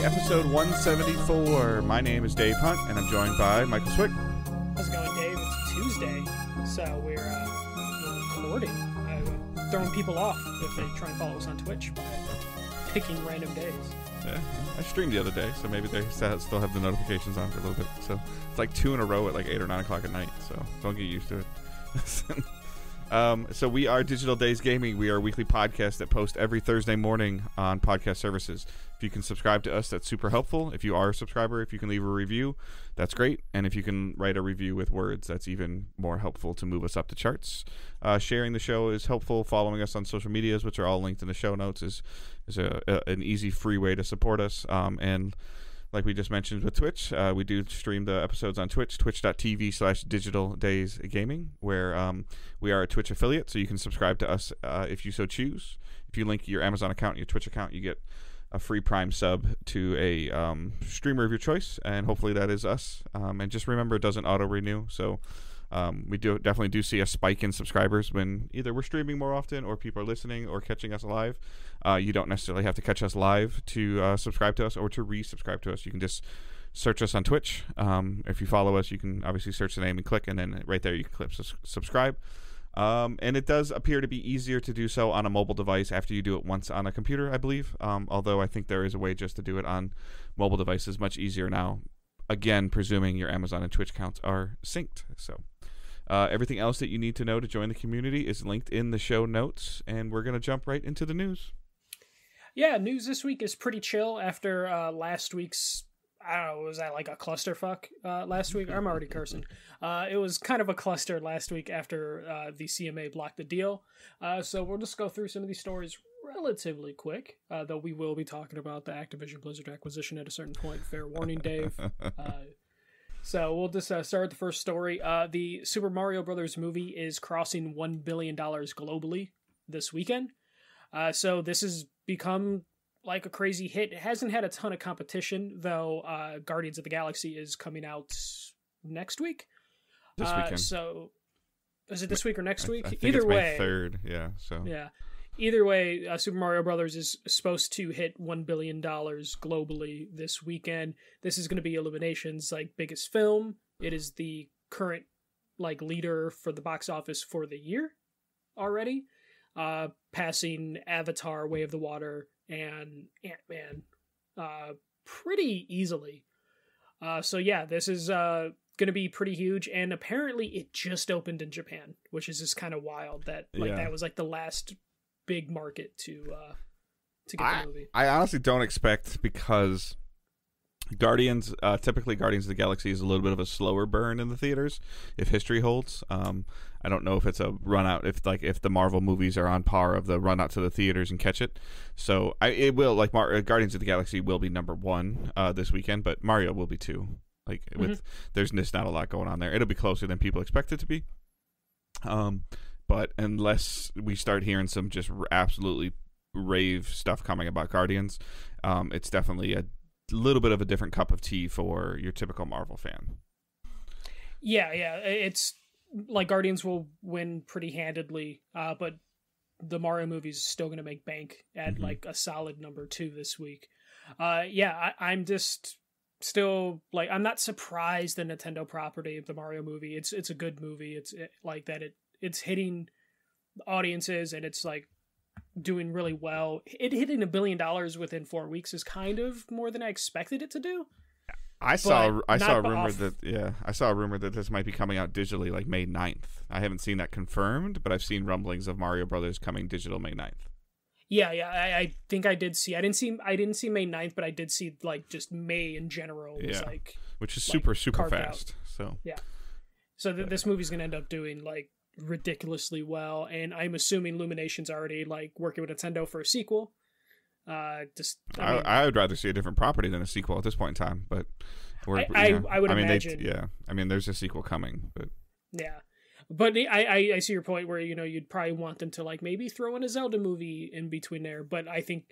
episode 174. My name is Dave Hunt, and I'm joined by Michael Swick. How's it going, Dave? It's Tuesday, so we're recording. I'm throwing people off if they try and follow us on Twitch by picking random days. Yeah, I streamed the other day, so maybe they still have the notifications on for a little bit. So it's like 2 in a row at like 8 or 9 o'clock at night, so don't get used to it. So we are Digital Days Gaming. We are a weekly podcast that posts every Thursday morning on podcast services. If you can subscribe to us, that's super helpful. If you are a subscriber, if you can leave a review, that's great. And if you can write a review with words, that's even more helpful to move us up the charts. Sharing the show is helpful. Following us on social medias, which are all linked in the show notes, is an easy, free way to support us. And like we just mentioned with Twitch, we do stream the episodes on Twitch, twitch.tv/digitaldaysgaming, where we are a Twitch affiliate, so you can subscribe to us if you so choose. If you link your Amazon account and your Twitch account, you get a free Prime sub to a streamer of your choice, and hopefully that is us. And just remember, it doesn't auto-renew, so we definitely do see a spike in subscribers when either we're streaming more often or people are listening or catching us live. You don't necessarily have to catch us live to subscribe to us or to resubscribe to us. You can just search us on Twitch. If you follow us, you can obviously search the name and click, and then right there you can click subscribe. And it does appear to be easier to do so on a mobile device after you do it once on a computer, I believe. Although I think there is a way just to do it on mobile devices much easier now. Again, presuming your Amazon and Twitch accounts are synced. So everything else that you need to know to join the community is linked in the show notes, and we're going to jump right into the news. Yeah, news this week is pretty chill after last week's, I don't know, was that like a clusterfuck last week? I'm already cursing. It was kind of a cluster last week after the CMA blocked the deal. So we'll just go through some of these stories relatively quick, though we will be talking about the Activision Blizzard acquisition at a certain point. Fair warning, Dave. So we'll just start with the first story. The Super Mario Brothers movie is crossing $1 billion globally this weekend. So this has become like a crazy hit. It hasn't had a ton of competition, though. Guardians of the Galaxy is coming out next week. This weekend. So is it this week or next week? I think Either it's way, May 3rd. Yeah. So yeah. Either way, Super Mario Brothers is supposed to hit $1 billion globally this weekend. This is going to be Illumination's like biggest film. It is the current like leader for the box office for the year already, passing Avatar, Way of the Water, and Ant-Man pretty easily. So yeah, this is going to be pretty huge, and apparently it just opened in Japan, which is just kind of wild that that was like the last big market to get the movie. I honestly don't expect, because typically Guardians of the Galaxy is a little bit of a slower burn in the theaters if history holds. I don't know if it's a run out, if the Marvel movies are on par of the run out to the theaters and catch it. So it will, like, Guardians of the Galaxy will be number 1 this weekend, but Mario will be 2. Like, there's just not a lot going on there. It'll be closer than people expect it to be. But unless we start hearing some just absolutely rave stuff coming about Guardians, it's definitely a little bit of a different cup of tea for your typical Marvel fan. Yeah, it's like Guardians will win pretty handedly, but the Mario movie is still going to make bank at like a solid number 2 this week. I'm just still like, I'm not surprised the Nintendo property of the Mario movie. It's a good movie. It's hitting audiences, and it's like doing really well. It hitting $1 billion within 4 weeks is kind of more than I expected it to do. I saw a rumor that this might be coming out digitally like May 9th. I haven't seen that confirmed, but I've seen rumblings of Mario Brothers coming digital May 9th. Yeah, I think I did see. I didn't see May 9th, but I did see like just May in general was like, which is like super fast. Out. So yeah, so this movie's gonna end up doing like ridiculously well, and I'm assuming Illumination's already like working with Nintendo for a sequel. I would rather see a different property than a sequel at this point in time, but I would imagine. There's a sequel coming, but yeah. But I see your point where, you'd probably want them to like maybe throw in a Zelda movie in between there. But I think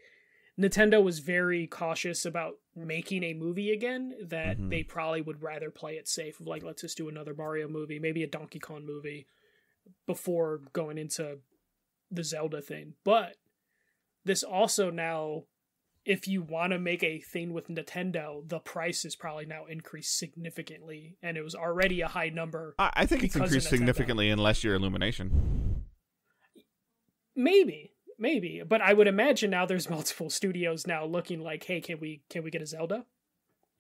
Nintendo was very cautious about making a movie again, that they probably would rather play it safe. Like, let's just do another Mario movie, maybe a Donkey Kong movie before going into the Zelda thing. But this also now if you want to make a thing with Nintendo, the price is probably now increased significantly, and it was already a high number. I think it's increased significantly unless you're Illumination. Maybe, but I would imagine now there's multiple studios now looking like, hey, can we get a Zelda?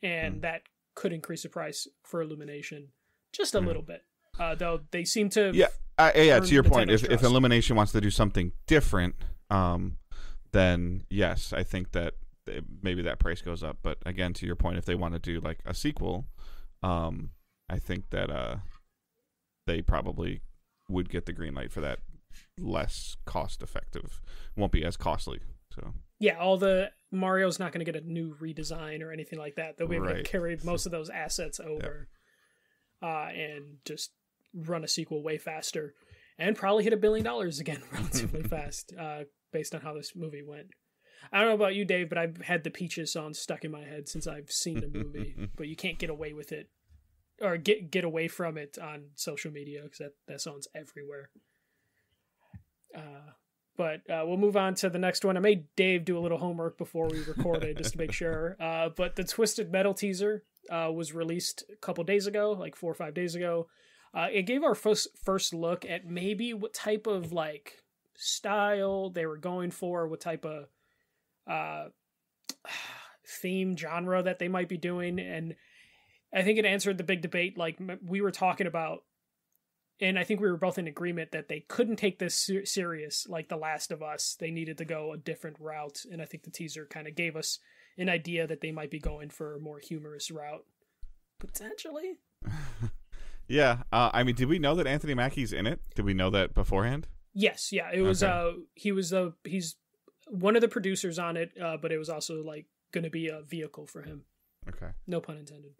And that could increase the price for Illumination just a little bit. Though they seem to to your point, if Illumination wants to do something different, then yes, I think that maybe that price goes up. But again, to your point, if they want to do like a sequel, I think that they probably would get the green light for that. Less cost effective, won't be as costly. So yeah, all the Mario's not going to get a new redesign or anything like that. They'll be able to carry most of those assets over, and just run a sequel way faster, and probably hit $1 billion again relatively fast, based on how this movie went. I don't know about you, Dave, but I've had the Peaches song stuck in my head since I've seen the movie. But you can't get away with it, or get away from it on social media, because that song's everywhere. But we'll move on to the next one. I made Dave do a little homework before we recorded just to make sure. But the Twisted Metal teaser was released a couple days ago, like 4 or 5 days ago. It gave our first look at maybe what type of like style they were going for, what type of theme genre that they might be doing. And I think it answered the big debate like we were talking about. And I think we were both in agreement that they couldn't take this serious like The Last of Us. They needed to go a different route. And I think the teaser kind of gave us an idea that they might be going for a more humorous route. Potentially. Yeah. I mean, did we know that Anthony Mackie's in it? Did we know that beforehand? Yes. Yeah. It was, he's one of the producers on it, but it was also like going to be a vehicle for him. Okay. No pun intended.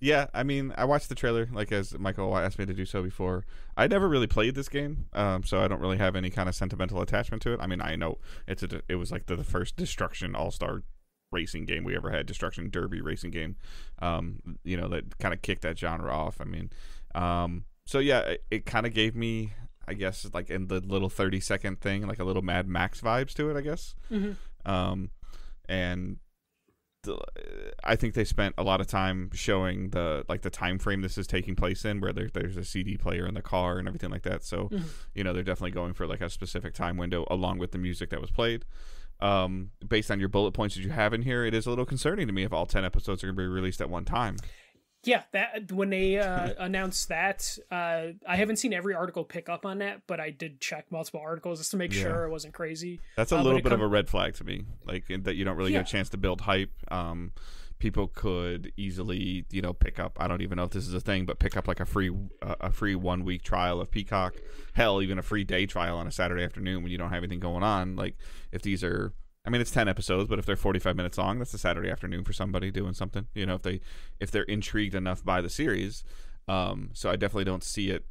Yeah, I mean, I watched the trailer, like as Michael asked me to do so before. I never really played this game, so I don't really have any kind of sentimental attachment to it. I mean, I know it was like the first Destruction All-Star racing game we ever had, Destruction Derby racing game, that kind of kicked that genre off. I mean, so yeah, it kind of gave me, I guess, like in the little 30-second thing, like a little Mad Max vibes to it, I guess. Mm-hmm. And I think they spent a lot of time showing the time frame this is taking place in, where there's a CD player in the car and everything like that. So, they're definitely going for like a specific time window along with the music that was played. Based on your bullet points that you have in here, it is a little concerning to me if all 10 episodes are going to be released at one time. Yeah, that when they announced that, I haven't seen every article pick up on that, but I did check multiple articles just to make sure it wasn't crazy. That's a little bit of a red flag to me, like that you don't really get a chance to build hype. People could easily, pick up. I don't even know if this is a thing, but pick up like a free 1 week trial of Peacock. Hell, even a free day trial on a Saturday afternoon when you don't have anything going on. Like if these are. I mean, it's 10 episodes, but if they're 45 minutes long, that's a Saturday afternoon for somebody doing something. If they're intrigued enough by the series, so I definitely don't see it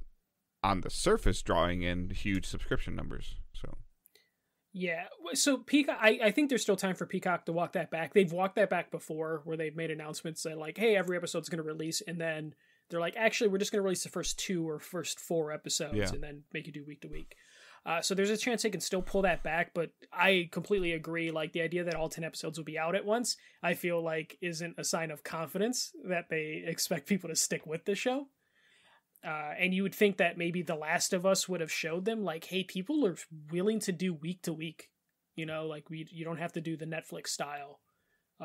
on the surface drawing in huge subscription numbers. So, yeah. So Peacock, I think there's still time for Peacock to walk that back. They've walked that back before, where they've made announcements that like, hey, every episode's going to release, and then they're like, actually, we're just going to release the first 2 or first 4 episodes, and then make you do week to week. So there's a chance they can still pull that back, but I completely agree. Like the idea that all 10 episodes will be out at once, I feel like isn't a sign of confidence that they expect people to stick with the show. And you would think that maybe The Last of Us would have showed them like, hey, people are willing to do week to week. You don't have to do the Netflix style.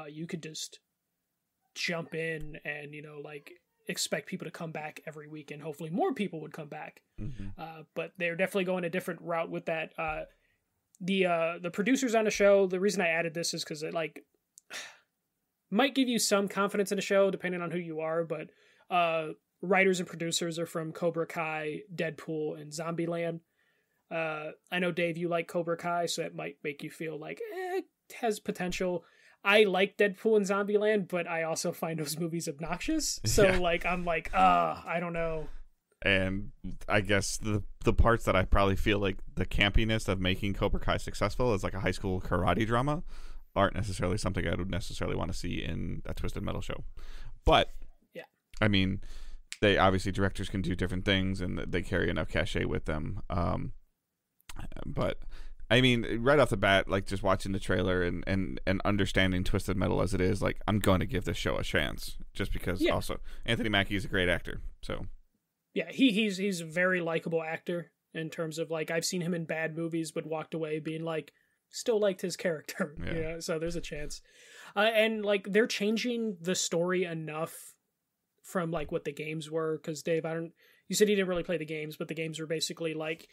You could just jump in and, expect people to come back every week, and hopefully more people would come back. But they're definitely going a different route with that. The producers on the show, the reason I added this is because it might give you some confidence in the show depending on who you are, but writers and producers are from Cobra Kai, Deadpool, and Zombieland. I know, Dave, you like Cobra Kai, so that might make you feel like it has potential. I like Deadpool and Zombieland, but I also find those movies obnoxious. So I'm like, I don't know. And I guess the parts that I probably feel like the campiness of making Cobra Kai successful as like a high school karate drama aren't necessarily something I would necessarily want to see in a Twisted Metal show. But I mean, they obviously, directors can do different things and they carry enough cachet with them. But I mean, right off the bat, like just watching the trailer and understanding Twisted Metal as it is, like I'm going to give this show a chance, just because. Also Anthony Mackie is a great actor, so yeah, he's a very likable actor in terms of like I've seen him in bad movies, but walked away being like still liked his character. Yeah, so there's a chance, and like they're changing the story enough from like what the games were, because Dave, you said you didn't really play the games, but the games were basically like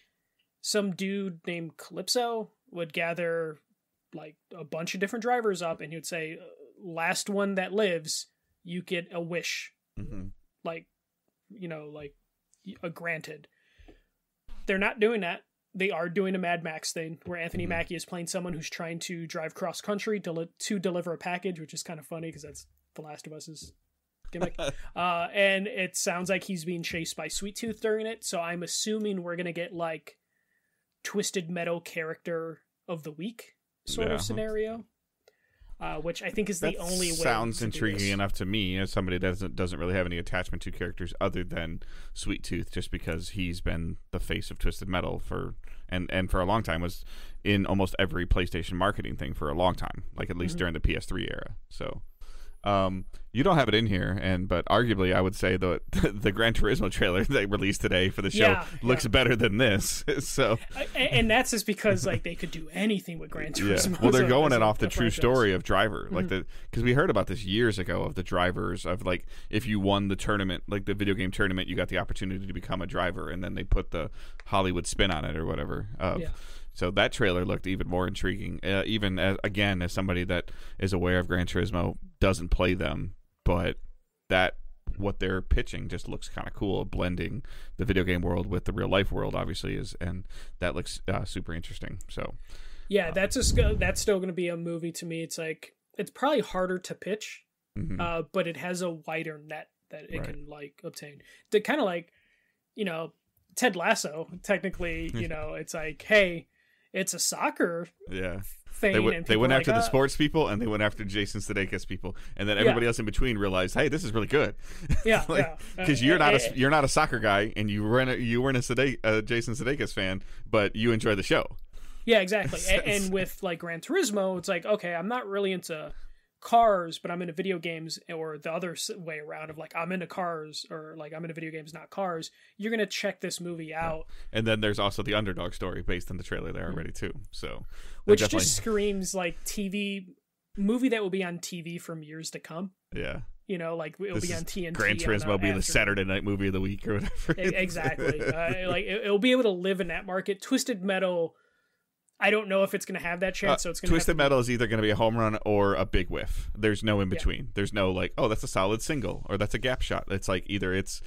some dude named Calypso would gather like a bunch of different drivers up, and he would say, last one that lives, you get a wish. Like, you know, like a granted. They're not doing that. They are doing a Mad Max thing where Anthony Mackie is playing someone who's trying to drive cross country to deliver a package, which is kind of funny because that's The Last of Us's gimmick. And it sounds like he's being chased by Sweet Tooth during it. So I'm assuming we're going to get like Twisted Metal character of the week sort of scenario, which I think is the only way. Sounds intriguing enough to me as somebody that doesn't really have any attachment to characters other than Sweet Tooth, just because he's been the face of Twisted Metal for a long time, was in almost every PlayStation marketing thing for a long time, like at least during the PS3 era. So you don't have it in here, but arguably I would say the Gran Turismo trailer they released today for the show looks better than this. So and that's just because like they could do anything with Gran Turismo. Well, they're going it off the true story of driver, like because we heard about this years ago of the drivers of like if you won the tournament, like the video game tournament, you got the opportunity to become a driver, and then they put the Hollywood spin on it or whatever. So that trailer looked even more intriguing, even as somebody that is aware of Gran Turismo, doesn't play them, but what they're pitching just looks kind of cool, blending the video game world with the real life world, obviously, and that looks super interesting. So yeah, that's still going to be a movie to me. It's like it's probably harder to pitch, but it has a wider net that it can like obtain. The kind of like, you know, Ted Lasso. Technically, you know, it's like, hey, it's a soccer thing. They went after the sports people, and they went after Jason Sudeikis people, and then everybody else in between realized, hey, this is really good. Because you're not a soccer guy, and you weren't a Jason Sudeikis fan, but you enjoy the show. Yeah, exactly. And with like Gran Turismo, it's like, okay, I'm not really into cars, but I'm into video games, or the other way around of like I'm into cars, or like I'm into video games, not cars. You're gonna check this movie out. And then there's also the underdog story based on the trailer there already too. So which just screams like TV movie that will be on TV from years to come. Yeah. You know, like it'll be on TNT. Gran Turismo will be the Saturday night movie of the week or whatever. Exactly. Like it'll be able to live in that market. Twisted Metal, I don't know if it's going to have that chance. So it's going to Twisted Metal is either going to be a home run or a big whiff. There's no in between. There's no like, oh, that's a solid single or that's a gap shot. It's like either it's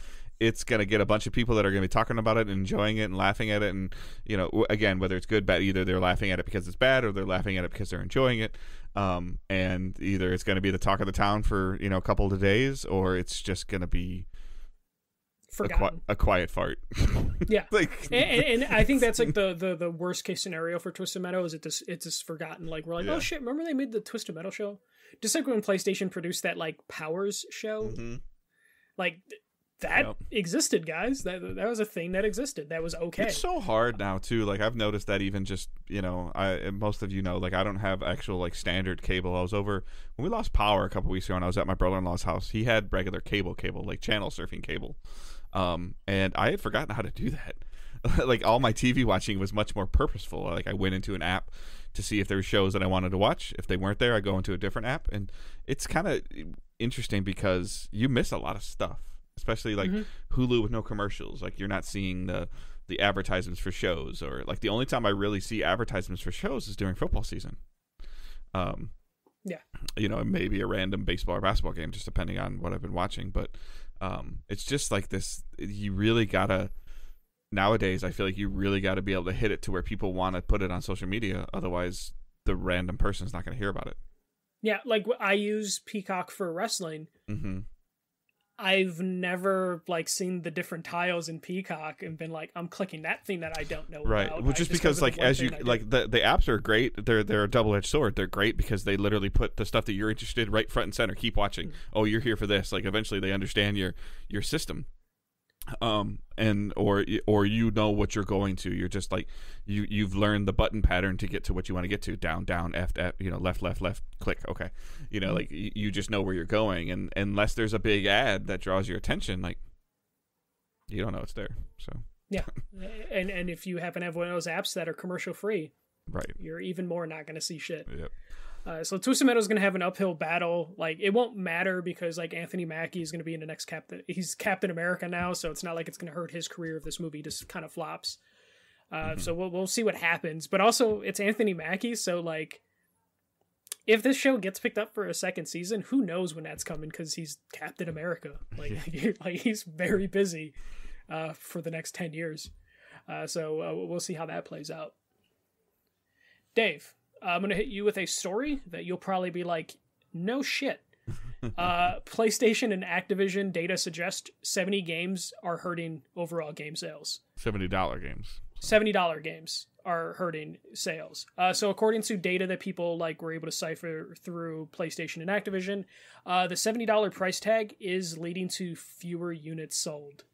going to get a bunch of people that are going to be talking about it and enjoying it and laughing at it, and you know, again, whether it's good, bad, either they're laughing at it because it's bad or they're laughing at it because they're enjoying it. And either it's going to be the talk of the town for, you know, a couple of days, or it's just going to be a quiet fart. Yeah. Like, and I think that's like the worst case scenario for Twisted Metal is it's just forgotten. Like we're like, oh shit, remember they made the Twisted Metal show? Just like when PlayStation produced that like Powers show. Like that existed, guys. That was a thing that existed. That was okay. It's so hard now too. Like I've noticed that even just, you know, most of you know, like I don't have actual like standard cable. I was over when we lost power a couple weeks ago, and I was at my brother-in-law's house. He had regular cable, like channel surfing cable. And I had forgotten how to do that. Like all my TV watching was much more purposeful. Like I went into an app to see if there were shows that I wanted to watch. If they weren't there, I go into a different app, and it's kind of interesting because you miss a lot of stuff, especially like Hulu with no commercials. Like you're not seeing the advertisements for shows, or like the only time I really see advertisements for shows is during football season. You know, maybe a random baseball or basketball game, just depending on what I've been watching, but it's just like this, you really gotta, nowadays I feel like you really gotta be able to hit it to where people want to put it on social media, otherwise the random person's not going to hear about it. Yeah, like I use Peacock for wrestling. I've never like seen the different tiles in Peacock and been like, I'm clicking that thing that I don't know about. Well, just because like as you like the apps are great. They're a double-edged sword. They're great because they literally put the stuff that you're interested right front and center. Keep watching. Oh, you're here for this. Like eventually they understand your system. And or you know what you're going to. You're just like you've learned the button pattern to get to what you want to get to. Down, down, F, left, left, left, click. Okay, like you just know where you're going, and unless there's a big ad that draws your attention, like you don't know it's there. So yeah, and if you happen to have one of those apps that are commercial free, right, you're even more not going to see shit. Yep. So Twisted Metal is going to have an uphill battle. Like, it won't matter because like Anthony Mackie is going to be in the next he's Captain America now, so it's not like it's going to hurt his career if this movie just kind of flops. So we'll see what happens. But also, it's Anthony Mackie, so like, if this show gets picked up for a second season, who knows when that's coming? Because he's Captain America. Like, like he's very busy for the next 10 years. So we'll see how that plays out. Dave, I'm going to hit you with a story that you'll probably be like, no shit. PlayStation and Activision data suggest 70 games are hurting overall game sales. $70 games. $70 games are hurting sales. So according to data that people like were able to cipher through PlayStation and Activision, the $70 price tag is leading to fewer units sold.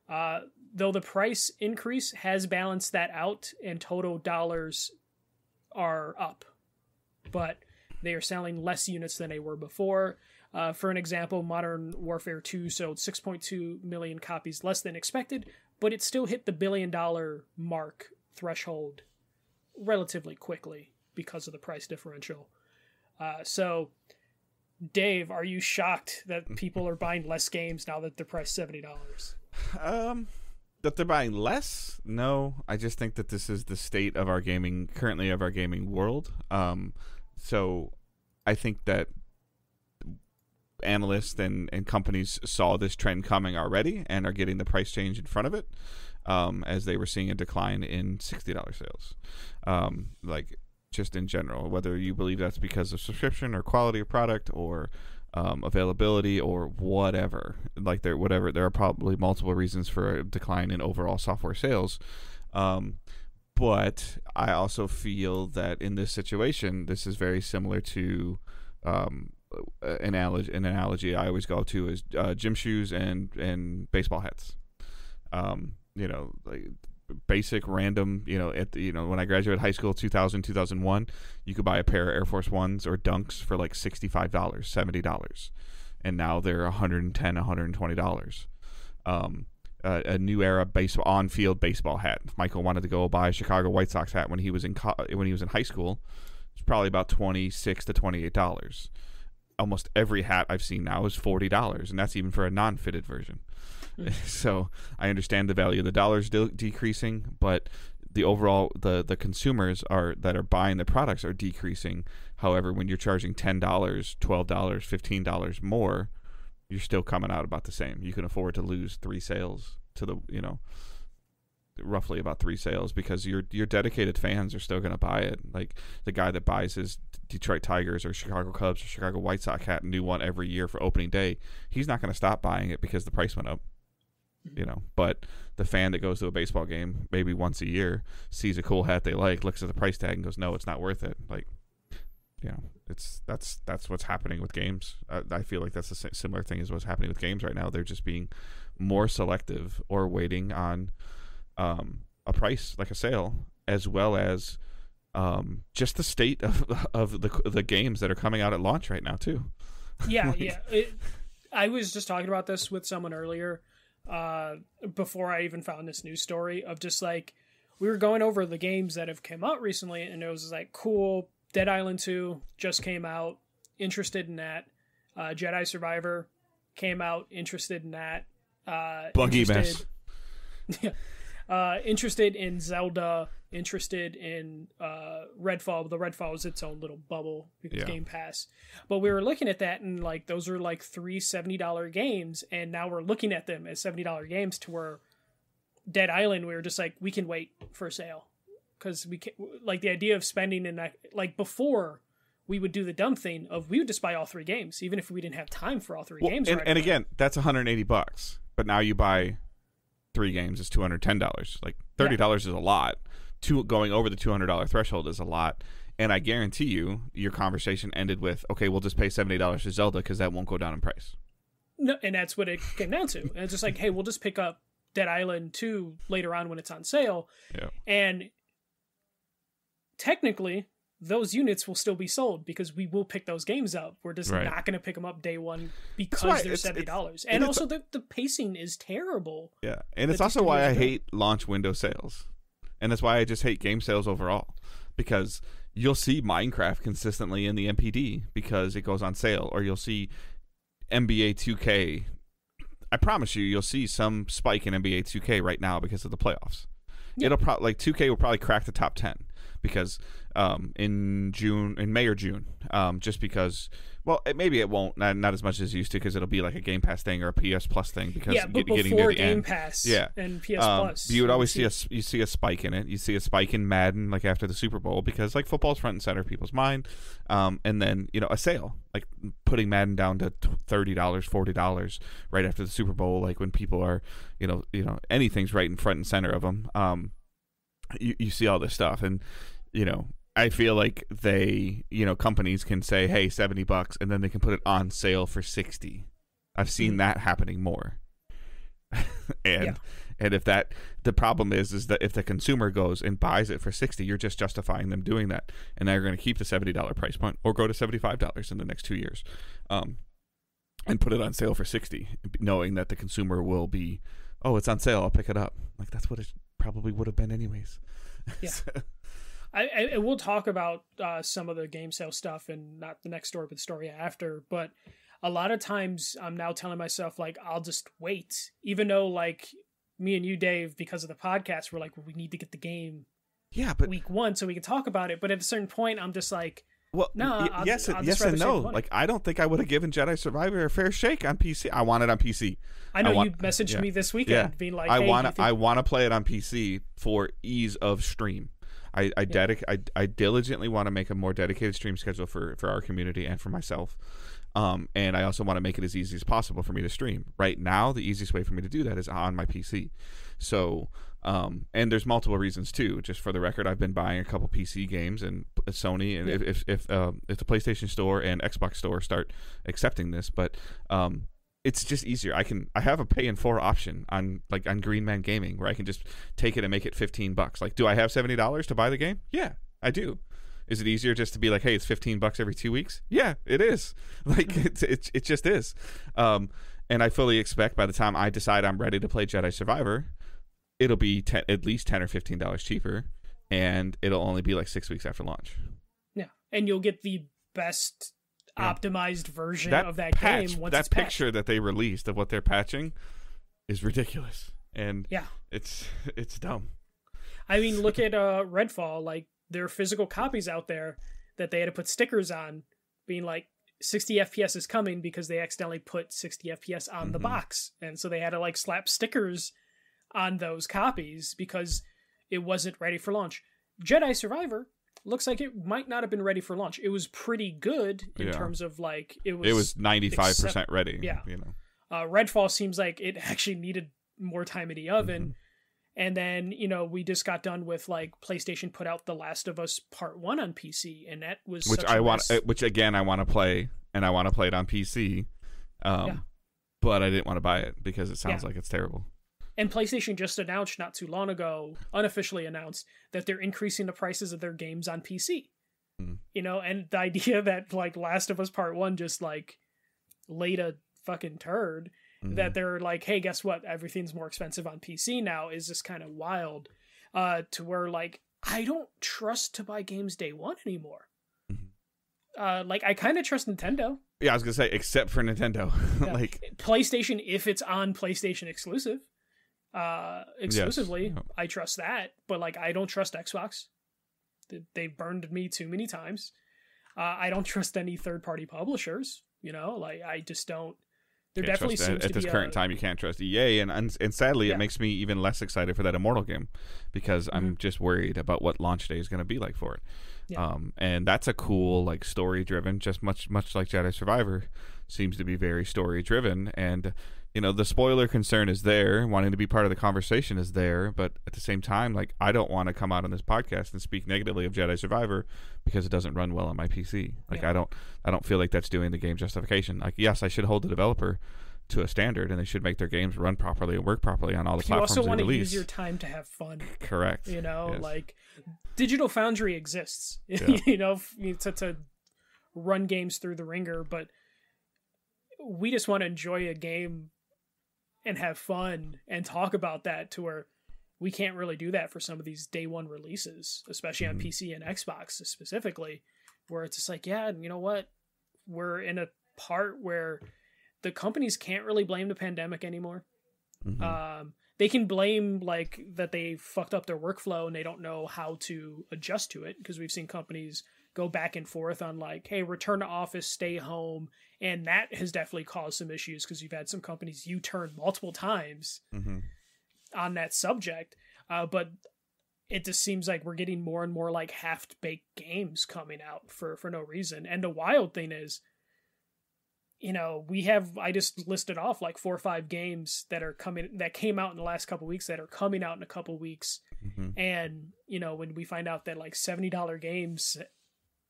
Though the price increase has balanced that out and total dollars are up, but they are selling less units than they were before. For an example, Modern Warfare 2 sold 6.2 million copies less than expected, but it still hit the $1 billion mark threshold relatively quickly because of the price differential. So, Dave, are you shocked that people are buying less games now that they're priced $70? That they're buying less? No, I just think that this is the state of our gaming world. So I think that analysts and companies saw this trend coming already and are getting the price change in front of it, as they were seeing a decline in $60 sales. Like, just in general, whether you believe that's because of subscription or quality of product or availability or whatever, like there are probably multiple reasons for a decline in overall software sales. But I also feel that in this situation, this is very similar to an analogy I always go to is gym shoes and baseball hats. Like basic random, when I graduated high school 2000 2001, you could buy a pair of Air Force Ones or Dunks for like $65 $70, and now they're $110 $120. A new era on-field baseball hat. If Michael wanted to go buy a Chicago White Sox hat when he was in high school, it's probably about $26 to $28. Almost every hat I've seen now is $40, and that's even for a non-fitted version. So I understand the value of the dollars decreasing, but the overall the consumers that are buying the products are decreasing. However, when you're charging $10, $12, $15 more, you're still coming out about the same. You can afford to lose 3 sales to roughly about 3 sales because your dedicated fans are still going to buy it. Like the guy that buys his Detroit Tigers or Chicago Cubs or Chicago White Sox hat, new one every year for opening day, he's not going to stop buying it because the price went up. But the fan that goes to a baseball game maybe once a year, sees a cool hat they like, looks at the price tag and goes, no, it's not worth it. Like, that's what's happening with games. I feel like that's a similar thing as what's happening with games right now. They're just being more selective or waiting on a price, like a sale, as well as just the state of the games that are coming out at launch right now too. Yeah, I was just talking about this with someone earlier, before I even found this news story of just like, we were going over the games that have come out recently, and it was like, cool, Dead Island 2 just came out, interested in that. Jedi Survivor came out, interested in that. Buggy mess. Interested in Zelda, interested in Redfall. The Redfall is its own little bubble because Game Pass. But we were looking at that, and like those are like $3 $70 games, and now we're looking at them as $70 games to where Dead Island, we were just like, we can wait for a sale. Because we can, like, the idea of spending in that, like, before we would do the dumb thing of we would just buy all 3 games, even if we didn't have time for all 3 games. And again, that's $180, but now you buy 3 games is $210. Like $30 is a lot. Going over the $200 threshold is a lot. And I guarantee you, your conversation ended with, okay, we'll just pay $70 for Zelda because that won't go down in price. No, and that's what it came down to. And it's just like, hey, we'll just pick up Dead Island 2 later on when it's on sale. Yeah. And technically, those units will still be sold because we will pick those games up. We're just not going to pick them up day one because they're $70. And also, the pacing is terrible. Yeah, and it's also why I hate launch window sales. And that's why I just hate game sales overall. Because you'll see Minecraft consistently in the MPD because it goes on sale. Or you'll see NBA 2K. I promise you'll see some spike in NBA 2K right now because of the playoffs. Yeah. It'll probably, like, 2K will probably crack the top 10 because in May or June, just because, well, maybe it won't, not as much as it used to, because it'll be like a Game Pass thing or a PS Plus thing, because but getting before to the Game end. Pass Yeah. and PS Plus, you would always see a spike in it. You see a spike in Madden, like after the Super Bowl, because like football's front and center of people's mind, and then a sale, like putting Madden down to $30, $40 right after the Super Bowl, like when people are anything's right in front and center of them. You see all this stuff, and I feel like they, companies can say, hey, $70, and then they can put it on sale for $60. I've seen that happening more. And if the problem is that if the consumer goes and buys it for $60, you're just justifying them doing that, and they're going to keep the $70 price point or go to $75 in the next 2 years, and put it on sale for $60, knowing that the consumer will be, oh, it's on sale, I'll pick it up. Like, that's what it probably would have been anyways. Yeah. I will talk about some of the game sale stuff, and not the next story, but the story after. But a lot of times I'm now telling myself, like, I'll just wait, even though, like, me and you, Dave, because of the podcast, we're like, well, we need to get the game week one so we can talk about it. But at a certain point, I'm just like, well, no, yes and no. Like, I don't think I would have given Jedi Survivor a fair shake on PC. I want it on PC. I know you messaged me this weekend being like, hey, I want to play it on PC for ease of stream. I diligently want to make a more dedicated stream schedule for our community and for myself. And I also want to make it as easy as possible for me to stream. Right now, the easiest way for me to do that is on my PC. So, and there's multiple reasons too. Just for the record, I've been buying a couple PC games, and Sony, and if the PlayStation Store and Xbox Store start accepting this, but it's just easier. I have a pay in 4 option on Green Man Gaming, where I can just take it and make it $15. Like, do I have $70 to buy the game? Yeah, I do. Is it easier just to be like, hey, it's $15 every 2 weeks? Yeah, it is. Like, it just is. And I fully expect by the time I decide I'm ready to play Jedi Survivor, it'll be at least $10 or $15 cheaper, and it'll only be like 6 weeks after launch. Yeah, and you'll get the best optimized version of that game once it's patched. That picture that they released of what they're patching is ridiculous, and it's dumb. I mean, look at Redfall. Like, there are physical copies out there that they had to put stickers on, being like 60 FPS is coming, because they accidentally put 60 FPS on the box, and so they had to like slap stickers on those copies because it wasn't ready for launch. Jedi Survivor looks like it might not have been ready for launch. It was pretty good in terms of, like, it was 95% ready. Yeah. Redfall seems like it actually needed more time in the oven. And then, we just got done with, like, PlayStation put out The Last of Us Part 1 on PC, and that was which again I want to play, and I want to play it on PC. But I didn't want to buy it because it sounds like it's terrible. And PlayStation just announced not too long ago, unofficially announced, that they're increasing the prices of their games on PC. And the idea that, like, Last of Us Part 1 just, like, laid a fucking turd, that they're like, hey, guess what? Everything's more expensive on PC now, is just kind of wild, to where, like, I don't trust to buy games day one anymore. Like, I kind of trust Nintendo. Yeah, I was going to say, except for Nintendo. Like, PlayStation, if it's on PlayStation exclusively, I trust that, but, like, I don't trust Xbox. They've burned me too many times. I don't trust any third-party publishers, like, I just don't. There definitely seems to be at this current time, you can't trust EA, and sadly, it makes me even less excited for that Immortal game, because I'm just worried about what launch day is going to be like for it. And that's a cool, like, story-driven, just much like Jedi Survivor seems to be very story-driven, and the spoiler concern is there, wanting to be part of the conversation is there, but at the same time, like, I don't want to come out on this podcast and speak negatively of Jedi Survivor because it doesn't run well on my PC. Like, I don't feel like that's doing the game justification. Like, yes, I should hold the developer to a standard, and they should make their games run properly and work properly on all the platforms they release. You also want to use your time to have fun. Correct. You know, yes. like Digital Foundry exists, Yeah. you know, to run games through the ringer, but we just want to enjoy a game and have fun and talk about that, to where we can't really do that for some of these day one releases, especially on PC and Xbox specifically, where it's just like, yeah, you know what? We're in a part where the companies can't really blame the pandemic anymore. They can blame like that they fucked up their workflow and they don't know how to adjust to it, because we've seen companies go back and forth on like, hey, return to office, stay home. And that has definitely caused some issues, because you've had some companies U-turn multiple times on that subject. But it just seems like we're getting more and more like half-baked games coming out for no reason. And the wild thing is, you know, I just listed off like 4 or 5 games that came out in the last couple of weeks that are coming out in a couple of weeks. And, you know, when we find out that like $70 games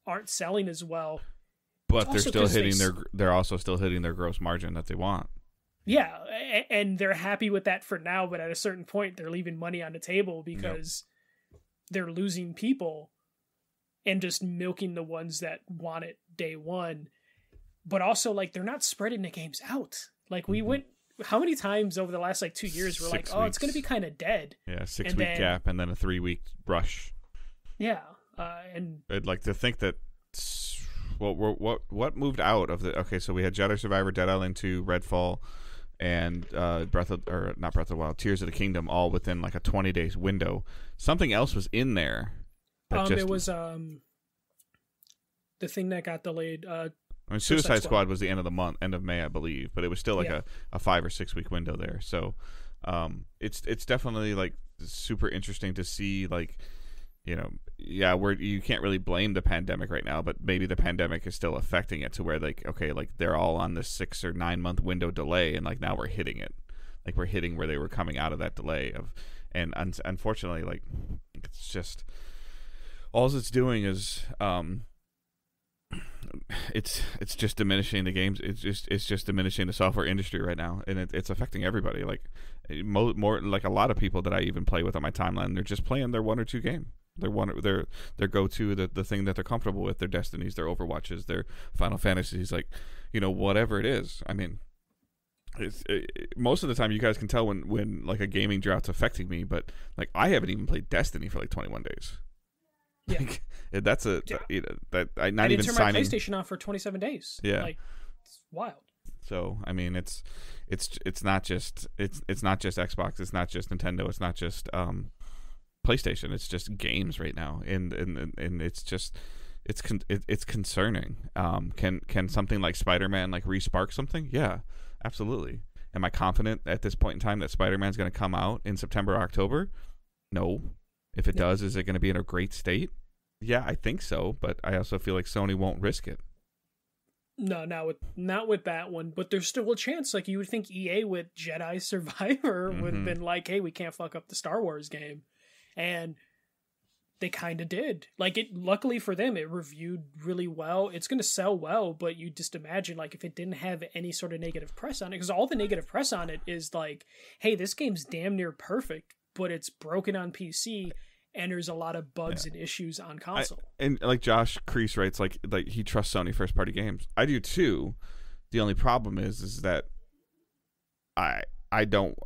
aren't selling as well, but they're also still hitting their gross margin that they want. Yeah, and they're happy with that for now, but at a certain point they're leaving money on the table because they're losing people and just milking the ones that want it day one. But also, like, they're not spreading the games out. Like, we went, how many times over the last like 2 years we're like, oh, it's going to be kind of dead. Yeah, 6 week gap and then a 3 week rush. Yeah, and I'd like to think that. Well, what moved out of the? Okay, so we had Jedi Survivor, Dead Island 2, Redfall, and not Breath of the Wild, Tears of the Kingdom, all within like a 20 days window. Something else was in there. It was the thing that got delayed. I mean, Suicide Squad was the end of May, I believe, but it was still like a 5 or 6 week window there. So, it's definitely like super interesting to see, like, you know, you can't really blame the pandemic right now, but maybe the pandemic is still affecting it to where, like, okay, like they're all on this 6 or 9 month window delay, and like now we're hitting it, like we're hitting where they were coming out of that delay and unfortunately, like, it's just all it's doing is it's just diminishing the games. It's just diminishing the software industry right now, and it's affecting everybody. Like more like a lot of people that I even play with on my timeline, they're just playing their 1 or 2 game. Their go-to, the thing that they're comfortable with, their Destinies, their Overwatches, their Final Fantasies, like, you know, whatever it is. I mean, most of the time you guys can tell when like a gaming drought's affecting me, but like I haven't even played Destiny for like 21 days. Yeah, like, that's a you know, that I not I even didn't turn signing my PlayStation off for 27 days. Yeah, like, it's wild. So I mean, it's not just Xbox, it's not just Nintendo, it's not just PlayStation, it's just games right now, and it's just it's concerning. Can something like Spider-Man like re-spark something? Yeah, absolutely. Am I confident at this point in time that Spider-Man's going to come out in September or October? No. If it does, is it going to be in a great state? Yeah, I think so, but I also feel like Sony won't risk it. No, not with that one, but there's still a chance. Like, you would think EA with Jedi Survivor would have been like, hey, we can't fuck up the Star Wars game. And they kind of did. Like, luckily for them, it reviewed really well. It's going to sell well, but you just imagine, like, if it didn't have any sort of negative press on it, because all the negative press on it is like, hey, this game's damn near perfect, but it's broken on PC, and there's a lot of bugs and issues on console. And like Josh Kreese writes, like he trusts Sony first party games. I do too. The only problem is that I don't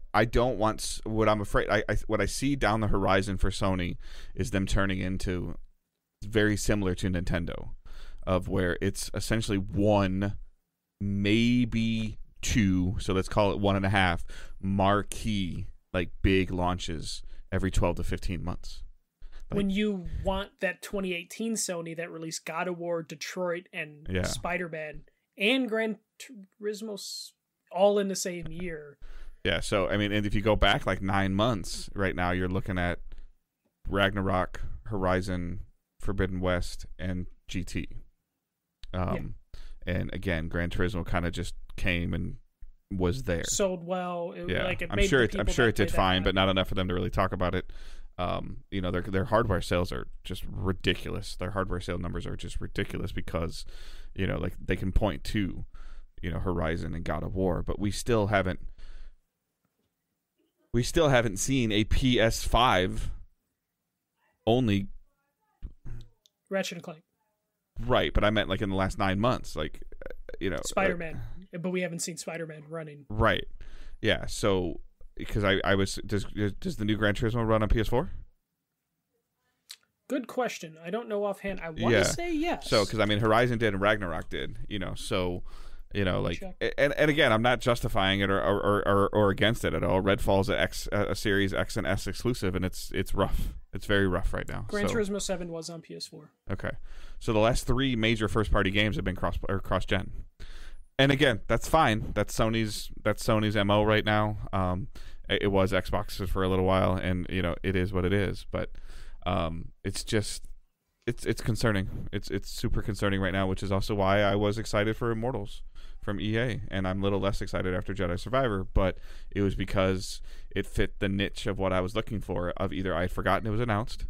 want, what I'm afraid, what I see down the horizon for Sony is them turning into very similar to Nintendo, of where it's essentially 1, maybe 2, so let's call it 1.5 marquee, like, big launches every 12 to 15 months. Like, when you want that 2018 Sony that released God of War, Detroit, and Spider-Man, and Gran Turismo all in the same year. Yeah, so, I mean, and if you go back like 9 months, right now you're looking at Ragnarok, Horizon, Forbidden West, and GT. And again, Gran Turismo kind of just came and was there. Sold well. I'm sure it did fine, but not enough for them to really talk about it. You know, their hardware sales are just ridiculous. Their hardware sale numbers are just ridiculous because, you know, like, they can point to, Horizon and God of War, but we still haven't seen a PS5 only Ratchet and Clank. Right, but I meant like in the last 9 months, like Spider-Man, but we haven't seen Spider-Man running. Right. Yeah, so because I was does the new Gran Turismo run on PS4? Good question. I don't know offhand. I want to say yes. So, because Horizon did and Ragnarok did, so, like, and again, I'm not justifying it or against it at all. Redfall's a Series X and S exclusive, and it's rough. It's very rough right now. Gran Turismo 7 was on PS4. Okay, so the last 3 major first party games have been cross gen, and again, that's fine. That's Sony's MO right now. It was Xbox for a little while, and it is what it is, but. It's just it's concerning. It's super concerning right now, which is also why I was excited for Immortals from EA, and I'm a little less excited after Jedi Survivor, but it was because it fit the niche of what I was looking for, of either I had forgotten it was announced,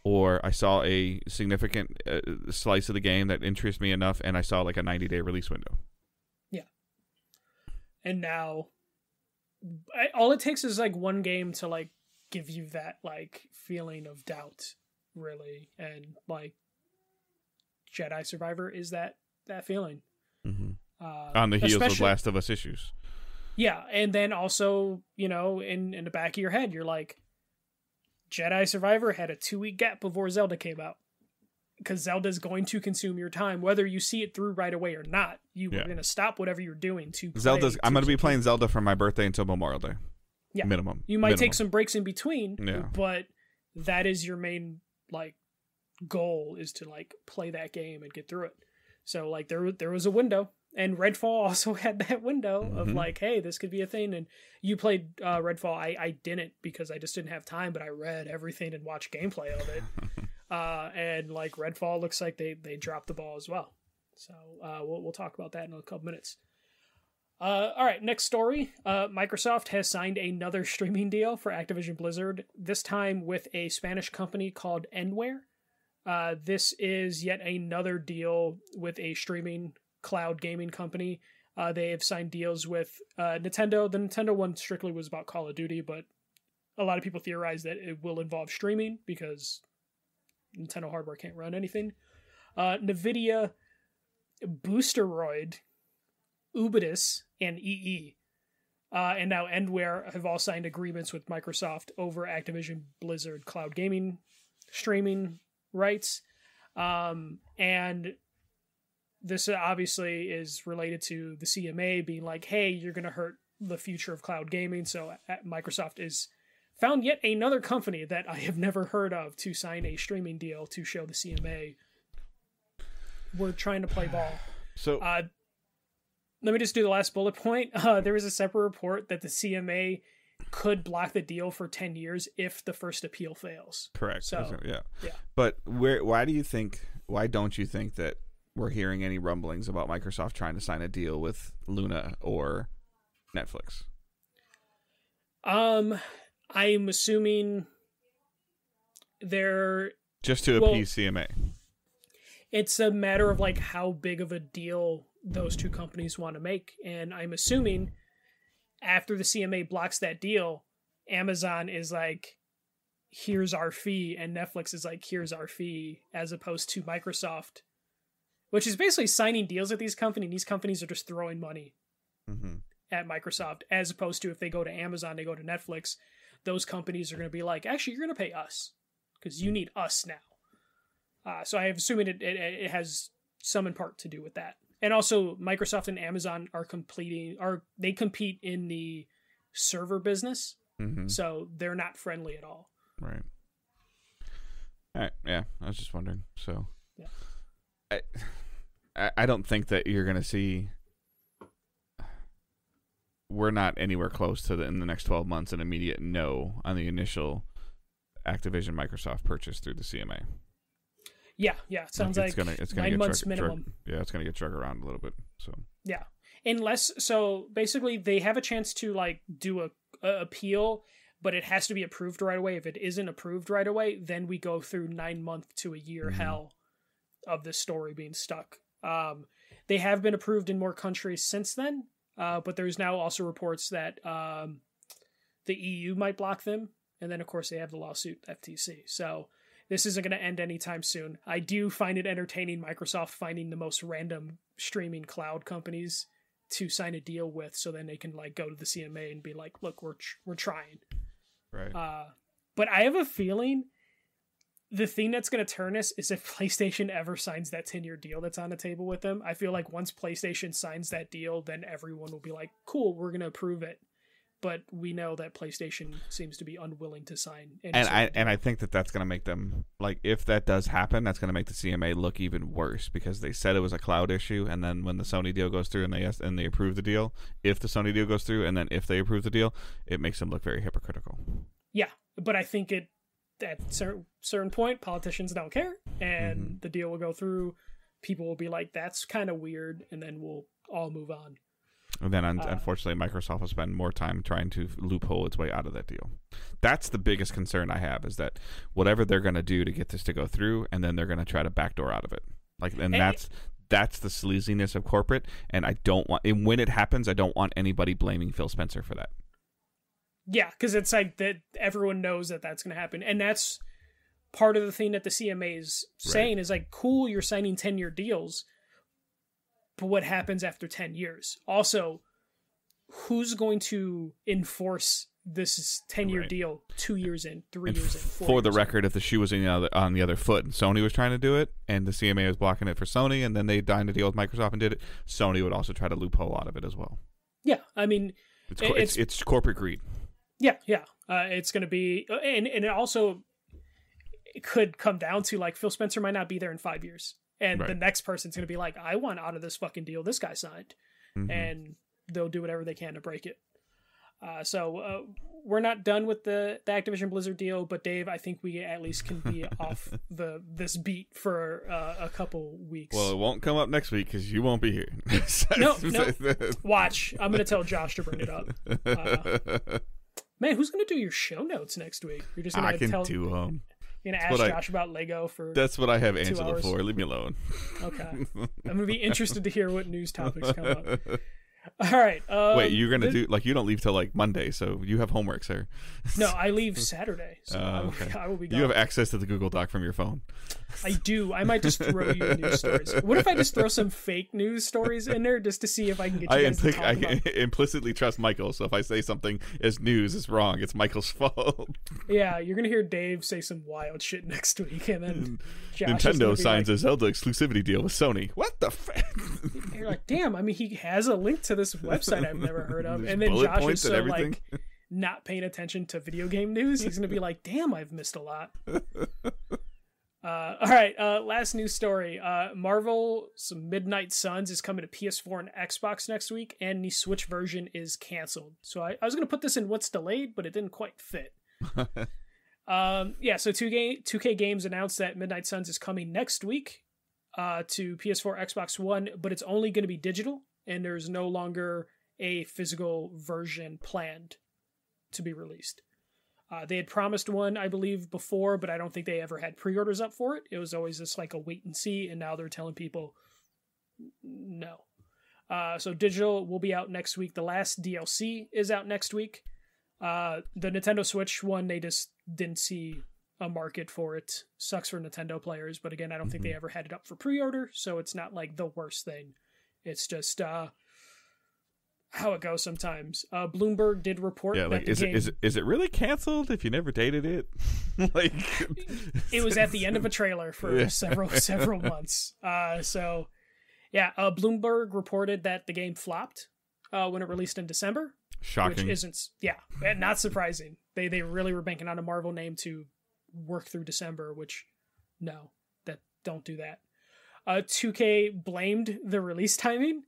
or I saw a significant slice of the game that interested me enough, and I saw like a 90-day release window. Yeah. And now all it takes is like one game to like give you that like feeling of doubt, really, and like Jedi Survivor is that feeling. Mm-hmm. On the heels of Last of Us issues. Yeah, and then also in the back of your head, you're like, Jedi Survivor had a 2-week gap before Zelda came out, because Zelda's going to consume your time, whether you see it through right away or not. You are going to stop whatever you're doing to play. I'm going to be playing Zelda from my birthday until Memorial Day. Yeah. Minimum. You might take some breaks in between, yeah. But that is your main like goal, is to like play that game and get through it. So like there was a window, and Redfall also had that window of like, hey, this could be a thing. And you played Redfall. I didn't, because I just didn't have time, but I read everything and watched gameplay of it. And like Redfall looks like they dropped the ball as well. So we'll talk about that in a couple minutes. All right, next story. Microsoft has signed another streaming deal for Activision Blizzard, this time with a Spanish company called Endware. This is yet another deal with a streaming cloud gaming company. They have signed deals with Nintendo. The Nintendo one strictly was about Call of Duty, but a lot of people theorize that it will involve streaming because Nintendo hardware can't run anything. NVIDIA, Boosteroid, Ubidus, and EE. And now Endware have all signed agreements with Microsoft over Activision Blizzard cloud gaming streaming rights. And this obviously is related to the CMA being like, hey, you're going to hurt the future of cloud gaming. So Microsoft is found yet another company that I have never heard of to sign a streaming deal to show the CMA we're trying to play ball. So let me just do the last bullet point. There was a separate report that the CMA could block the deal for 10 years if the first appeal fails. Correct. So, yeah. But why don't you think that we're hearing any rumblings about Microsoft trying to sign a deal with Luna or Netflix? I'm assuming they're just to appease CMA. It's a matter of like how big of a deal those two companies want to make, and I'm assuming after the CMA blocks that deal, Amazon is like, here's our fee, and Netflix is like, here's our fee, as opposed to Microsoft, which is basically signing deals with these companies. These companies are just throwing money at Microsoft, as opposed to if they go to Amazon, they go to Netflix, those companies are going to be like, actually, you're going to pay us because you need us now. So I am assuming it has some in part to do with that. And also Microsoft and Amazon they compete in the server business. So they're not friendly at all. Right. All right. Yeah. I was just wondering. So yeah. I don't think that you're going to see, we're not anywhere close to in the next 12 months, an immediate no on the initial Activision Microsoft purchase through the CMA. Yeah. It sounds like it's 9 months minimum. It's going to get drug around a little bit. So yeah, so basically they have a chance to like do a appeal, but it has to be approved right away. If it isn't approved right away, then we go through 9 month to a year hell of this story being stuck They have been approved in more countries since then, but there's now also reports that the EU might block them. And then, of course, they have the lawsuit FTC. So this isn't going to end anytime soon. I do find it entertaining Microsoft finding the most random streaming cloud companies to sign a deal with, so then they can like go to the CMA and be like, look, we're trying. Right. But I have a feeling the thing that's going to turn us is if PlayStation ever signs that 10-year deal that's on the table with them. I feel like once PlayStation signs that deal, then everyone will be like, cool, we're going to approve it. But we know that PlayStation seems to be unwilling to sign. I think that's going to make them, like, if that does happen, that's going to make the CMA look even worse, because they said it was a cloud issue, and then when the Sony deal goes through and they approve the deal, if the Sony deal goes through, and then if they approve the deal, it makes them look very hypocritical. Yeah, but I think at certain point, politicians don't care, and the deal will go through. People will be like, that's kind of weird, and then we'll all move on. And then, unfortunately, Microsoft will spend more time trying to loophole its way out of that deal. That's the biggest concern I have, is that whatever they're going to do to get this to go through, and then they're going to try to backdoor out of it. That's the sleaziness of corporate, and I don't want. And when it happens, I don't want anybody blaming Phil Spencer for that. Yeah, because it's like that everyone knows that that's going to happen, and that's part of the thing that the CMA is saying is like, cool, you're signing 10-year deals. But what happens after 10 years? Also, who's going to enforce this 10-year deal 2 years in, 3 years in, 4 For years the in? record, if the shoe was on the other foot, and Sony was trying to do it, and the CMA was blocking it for Sony, and then they signed a deal with Microsoft and did it, Sony would also try to loophole out of it as well. Yeah, I mean... It's corporate greed. Yeah. It's going to be... And it also could come down to, like, Phil Spencer might not be there in 5 years. And the next person's going to be like, I want out of this fucking deal this guy signed. And they'll do whatever they can to break it. So we're not done with the Activision Blizzard deal, but Dave, I think we at least can be off this beat for a couple weeks. Well, it won't come up next week because you won't be here. No. Watch. I'm going to tell Josh to bring it up. Man, who's going to do your show notes next week? You're just going to tell... do them. You're going to ask Josh about Lego for That's what I have 2 Angela hours. for. Leave me alone. Okay. I'm going to be interested to hear what news topics come up. All right. Wait, you're going to do... Like, you don't leave till, like, Monday, so you have homework, sir. No, I leave Saturday, so I will be gone. You have access to the Google Doc from your phone. I do. I might just throw you news stories. What if I just throw some fake news stories in there just to see if I can get you guys to talk about I implicitly trust Michael, so if I say something as news is wrong, it's Michael's fault. Yeah, you're going to hear Dave say some wild shit next week, and then Josh Nintendo signs a Zelda exclusivity deal with Sony. What the fuck? You're like, damn, I mean, he has a link to this website I've never heard of. And then Josh is so, like, not paying attention to video game news. He's going to be like, damn, I've missed a lot. All right, last news story. Marvel's Midnight Suns is coming to PS4 and Xbox next week, and the Switch version is canceled. So I was going to put this in what's delayed, but it didn't quite fit. So 2K Games announced that Midnight Suns is coming next week to PS4, Xbox One, but it's only going to be digital, and there's no longer a physical version planned to be released. They had promised one, I believe, before, but I don't think they ever had pre-orders up for it. It was always just like a wait and see, and now they're telling people no. So digital will be out next week. The last DLC is out next week. The Nintendo Switch one, they just didn't see a market for it. Sucks for Nintendo players, but again, I don't think they ever had it up for pre-order, so it's not like the worst thing. It's just how it goes sometimes. Bloomberg did report that like, is it really canceled if you never dated it? Like, it was at the end of a trailer for several months. Bloomberg reported that the game flopped when it released in December. Shocking. Which isn't, not surprising. They really were banking on a Marvel name to work through December, which don't do that. 2K blamed the release timing.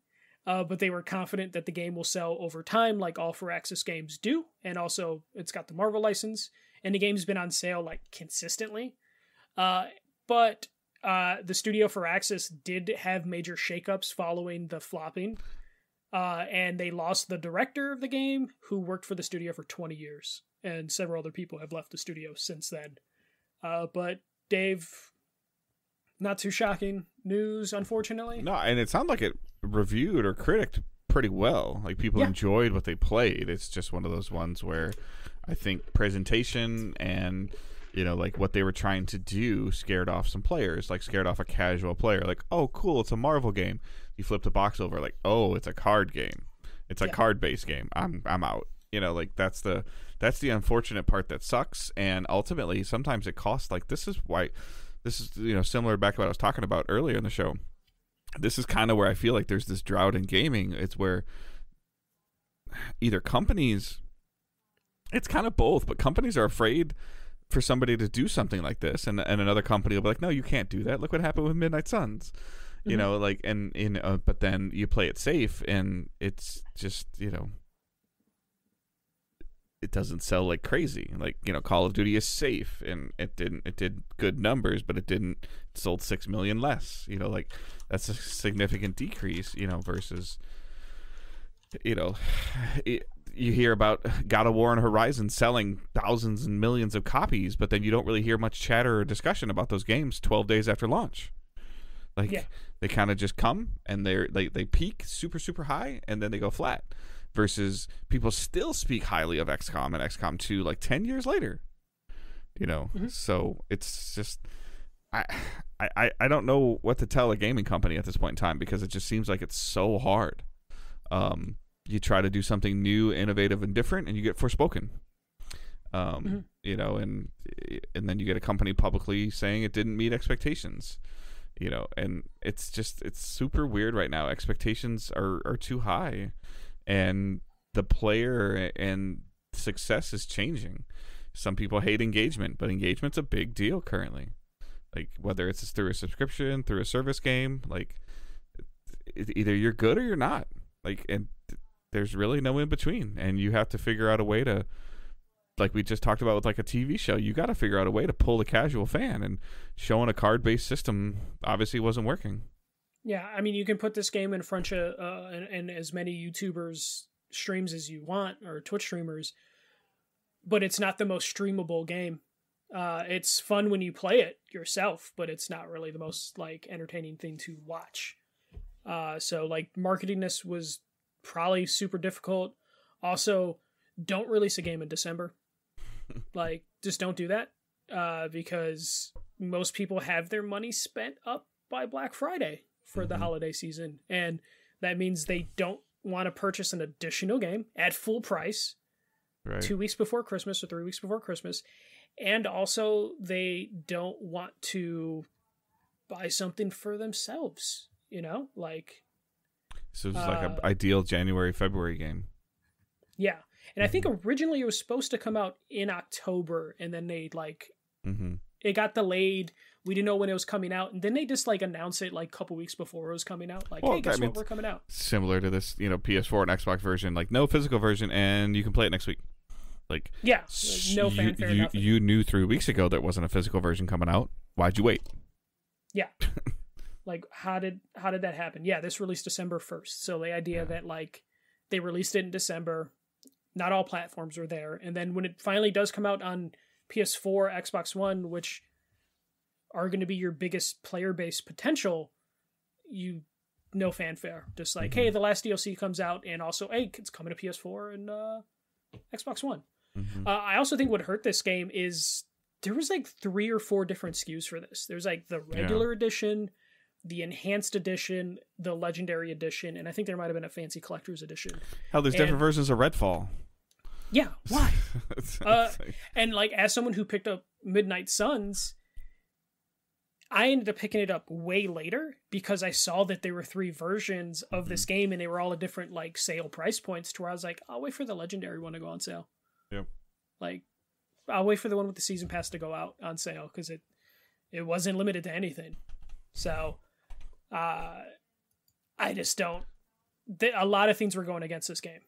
But they were confident that the game will sell over time like all 4Axis games do, and also it's got the Marvel license, and the game's been on sale like consistently. But the studio 4Axis did have major shakeups following the flopping, and they lost the director of the game, who worked for the studio for 20 years, and several other people have left the studio since then. But Dave, not too shocking news, unfortunately. No, and it sounded like it reviewed or critiqued pretty well. Like, people enjoyed what they played. It's just one of those ones where I think presentation and, like what they were trying to do scared off some players, like scared off a casual player. Like, oh, cool, it's a Marvel game. You flip the box over, like, oh, it's a card game. It's a card-based game. I'm out. Like that's the unfortunate part that sucks. And ultimately, sometimes it costs. Like, this is similar back to what I was talking about earlier in the show. This is kind of where I feel like there's this drought in gaming. It's where either companies, it's kind of both, but companies are afraid for somebody to do something like this, and another company will be like, no, you can't do that. Look what happened with Midnight Suns. But then you play it safe, and it's just, it doesn't sell like crazy. Like, Call of Duty is safe, and it did good numbers, but it sold 6 million less. Like, that's a significant decrease, versus, you hear about God of War and Horizon selling thousands and millions of copies, but then you don't really hear much chatter or discussion about those games 12 days after launch. Like, they kind of just come, and they peak super, super high, and then they go flat. Versus people still speak highly of XCOM and XCOM 2 like 10 years later. So it's just, I don't know what to tell a gaming company at this point in time, because it just seems like it's so hard. You try to do something new, innovative, and different, and you get Forspoken. And then you get a company publicly saying it didn't meet expectations. And it's super weird right now. Expectations are too high, and the player and success is changing. Some people hate engagement, but engagement's a big deal currently. Like, whether it's through a subscription, through a service game, like, either you're good or you're not. Like, and there's really no in between, and you have to figure out a way to, like we just talked about with like a TV show, you got to figure out a way to pull the casual fan, and showing a card-based system obviously wasn't working. Yeah, I mean, you can put this game in front of and as many YouTubers streams as you want, or Twitch streamers, but it's not the most streamable game. It's fun when you play it yourself, but it's not really the most like entertaining thing to watch. So like, marketing this was probably super difficult. Also, don't release a game in December. Like, just don't do that, because most people have their money spent up by Black Friday for the holiday season, and that means they don't want to purchase an additional game at full price 2 weeks before Christmas or 3 weeks before Christmas, and also they don't want to buy something for themselves, like, so it's like an ideal January-February game. Yeah. And I think originally it was supposed to come out in October, and then they it got delayed. We didn't know when it was coming out, and then they just like announced it like a couple weeks before it was coming out. Like, hey, guess what? We're coming out. Similar to this, PS4 and Xbox version, like no physical version, and you can play it next week. Like, yeah, no fanfare. Nothing. You knew 3 weeks ago there wasn't a physical version coming out. Why'd you wait? Yeah. Like, how did that happen? Yeah, this released December 1st. So the idea that like they released it in December, not all platforms were there, and then when it finally does come out on PS4, Xbox One, which are going to be your biggest player base potential, no fanfare. Just like, hey, the last DLC comes out, and also, hey, it's coming to PS4 and Xbox One. I also think what hurt this game is there was like 3 or 4 different SKUs for this. There's like the regular edition, the enhanced edition, the legendary edition, and I think there might have been a fancy collector's edition. Hell, there's different versions of Redfall. Yeah, why? And like, as someone who picked up Midnight Suns, I ended up picking it up way later because I saw that there were 3 versions of this game, and they were all at different like sale price points, to where I was like, I'll wait for the legendary one to go on sale. Yep. Like, I'll wait for the one with the season pass to go out on sale, because it wasn't limited to anything. So I just don't. A lot of things were going against this game.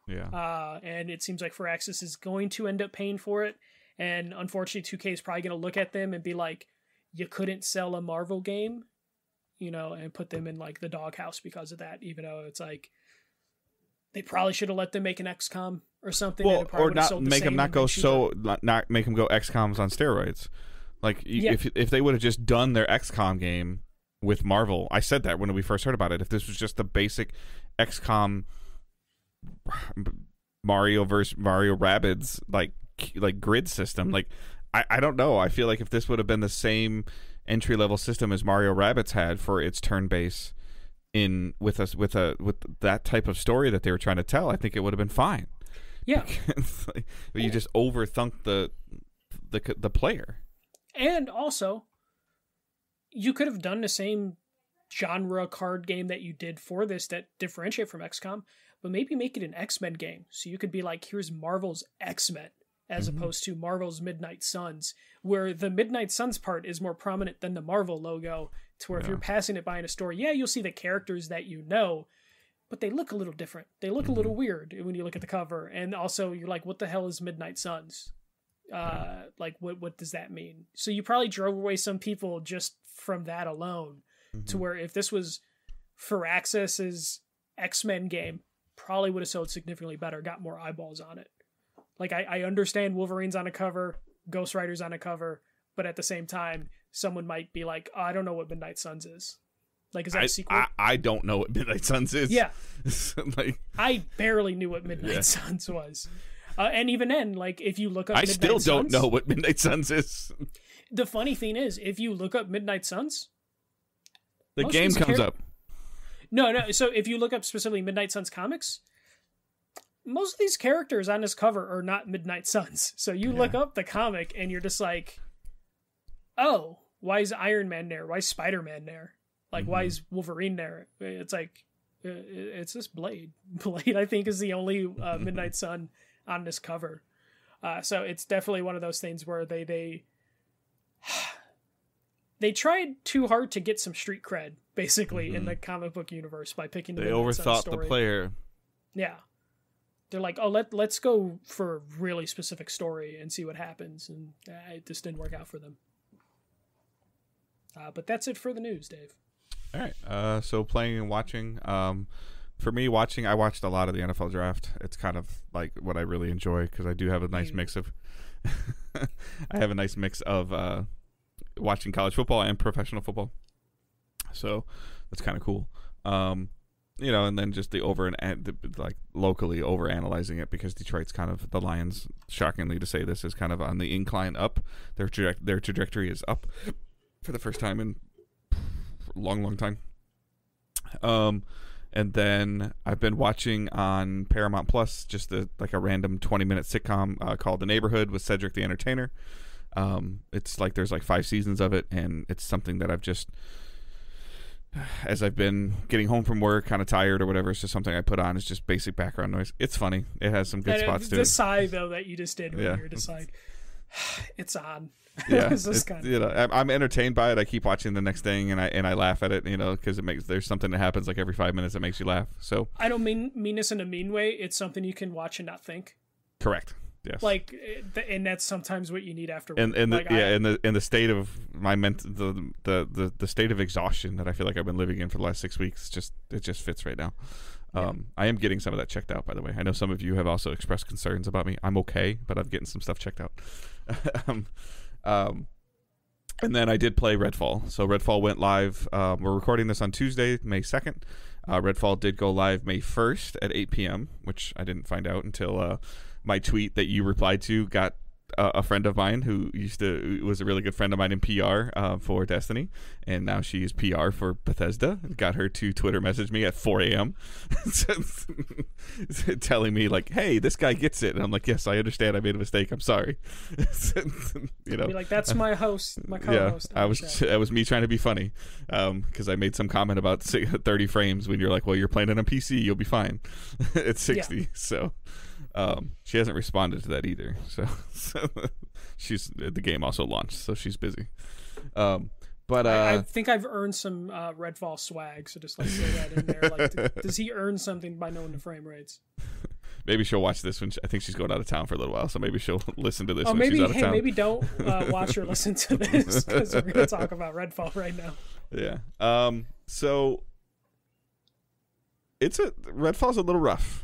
Yeah. And it seems like Firaxis is going to end up paying for it. And unfortunately, 2K is probably going to look at them and be like, you couldn't sell a Marvel game, and put them in like the doghouse because of that, even though it's like, they probably should have let them make an XCOM or something. Well, or not make them not go not make them go XCOMs on steroids. Like if they would have just done their XCOM game with Marvel, I said that when we first heard about it. If this was just the basic XCOM Mario versus Mario Rabbids like grid system, like I don't know. I feel like if this would have been the same entry level system as Mario Rabbids had for its turn base with that type of story that they were trying to tell, I think it would have been fine. Yeah. But you just overthunk the player. And also, you could have done the same genre card game that you did for this that differentiate from XCOM, but maybe make it an X-Men game. So you could be like, here's Marvel's X-Men, as opposed to Marvel's Midnight Suns, where the Midnight Suns part is more prominent than the Marvel logo, to where if you're passing it by in a store, you'll see the characters that you know, but they look a little different. They look a little weird when you look at the cover. And also, you're like, what the hell is Midnight Suns? Like, what does that mean? So you probably drove away some people just from that alone, to where if this was Firaxis's X-Men game, probably would have sold significantly better, got more eyeballs on it. Like, I understand Wolverine's on a cover, Ghost Rider's on a cover, but at the same time, someone might be like, oh, I don't know what Midnight Suns is. Like, is that a sequel? I don't know what Midnight Suns is. Yeah. Like, I barely knew what Midnight Suns was. And even then, like, if you look up Midnight still Suns, don't know what Midnight Suns is. The funny thing is, if you look up Midnight Suns, the game comes up. No. So if you look up specifically Midnight Suns comics, most of these characters on this cover are not Midnight Suns. So you look up the comic and you're just like, oh, why is Iron Man there? Why is Spider-Man there? Like, why is Wolverine there? It's like, it's this Blade. Blade, I think, is the only Midnight Sun on this cover. So it's definitely one of those things where they tried too hard to get some street cred, basically, in the comic book universe by picking the Midnight Sun overthought story. the player. Yeah. They're like, oh, let's go for a really specific story and see what happens. And it just didn't work out for them. But that's it for the news, Dave. All right. So playing and watching. For me, watching, I watched a lot of the NFL draft. It's kind of like what I really enjoy because I do have a nice mix of. I have a nice mix of watching college football and professional football. So that's kind of cool. And then just the like locally over analyzing it because Detroit's kind of, the Lions, shockingly to say this, is kind of on the incline up. Their trajectory is up for the first time in a long time. And then I've been watching on Paramount Plus just a random 20-minute sitcom called The Neighborhood with Cedric the Entertainer. It's like there's like 5 seasons of it, and it's something that I've just, as I've been getting home from work, kind of tired or whatever, it's just something I put on. It's just basic background noise. It's funny. It has some good spots to it. The sigh, though, that you just did when you're just like, it's on. Yeah, I'm entertained by it. I keep watching the next thing, and I laugh at it, because there's something that happens like every 5 minutes that makes you laugh. So I don't mean this in a mean way. It's something you can watch and not think. Correct. Yes. Like, and that's sometimes what you need after. And the state of my the state of exhaustion that I feel like I've been living in for the last 6 weeks, it just fits right now. I am getting some of that checked out, by the way. I know some of you have also expressed concerns about me. I'm okay, but I'm getting some stuff checked out. And then I did play Redfall. So Redfall went live. We're recording this on Tuesday, May 2nd. Redfall did go live May 1st at 8 p.m., which I didn't find out until my tweet that you replied to got a friend of mine who was a really good friend of mine in PR for Destiny, and now she is PR for Bethesda. Got her to Twitter message me at 4 a.m. telling me like, "Hey, this guy gets it," and I'm like, "Yes, I understand. I made a mistake. I'm sorry." Be like, "That's my host, my co-host." Yeah, that was me trying to be funny because I made some comment about 30 frames when you're like, "Well, you're playing on a PC, you'll be fine." It's 60, yeah. So. She hasn't responded to that either, so the game also launched, so she's busy. But I think I've earned some Redfall swag, so just like throw that in there. Like, does he earn something by knowing the frame rates? Maybe she'll watch this when I think she's going out of town for a little while, so maybe she'll listen to this. Oh, when she's out of town. Maybe don't watch or listen to this because we're going to talk about Redfall right now. Yeah. So Redfall's a little rough.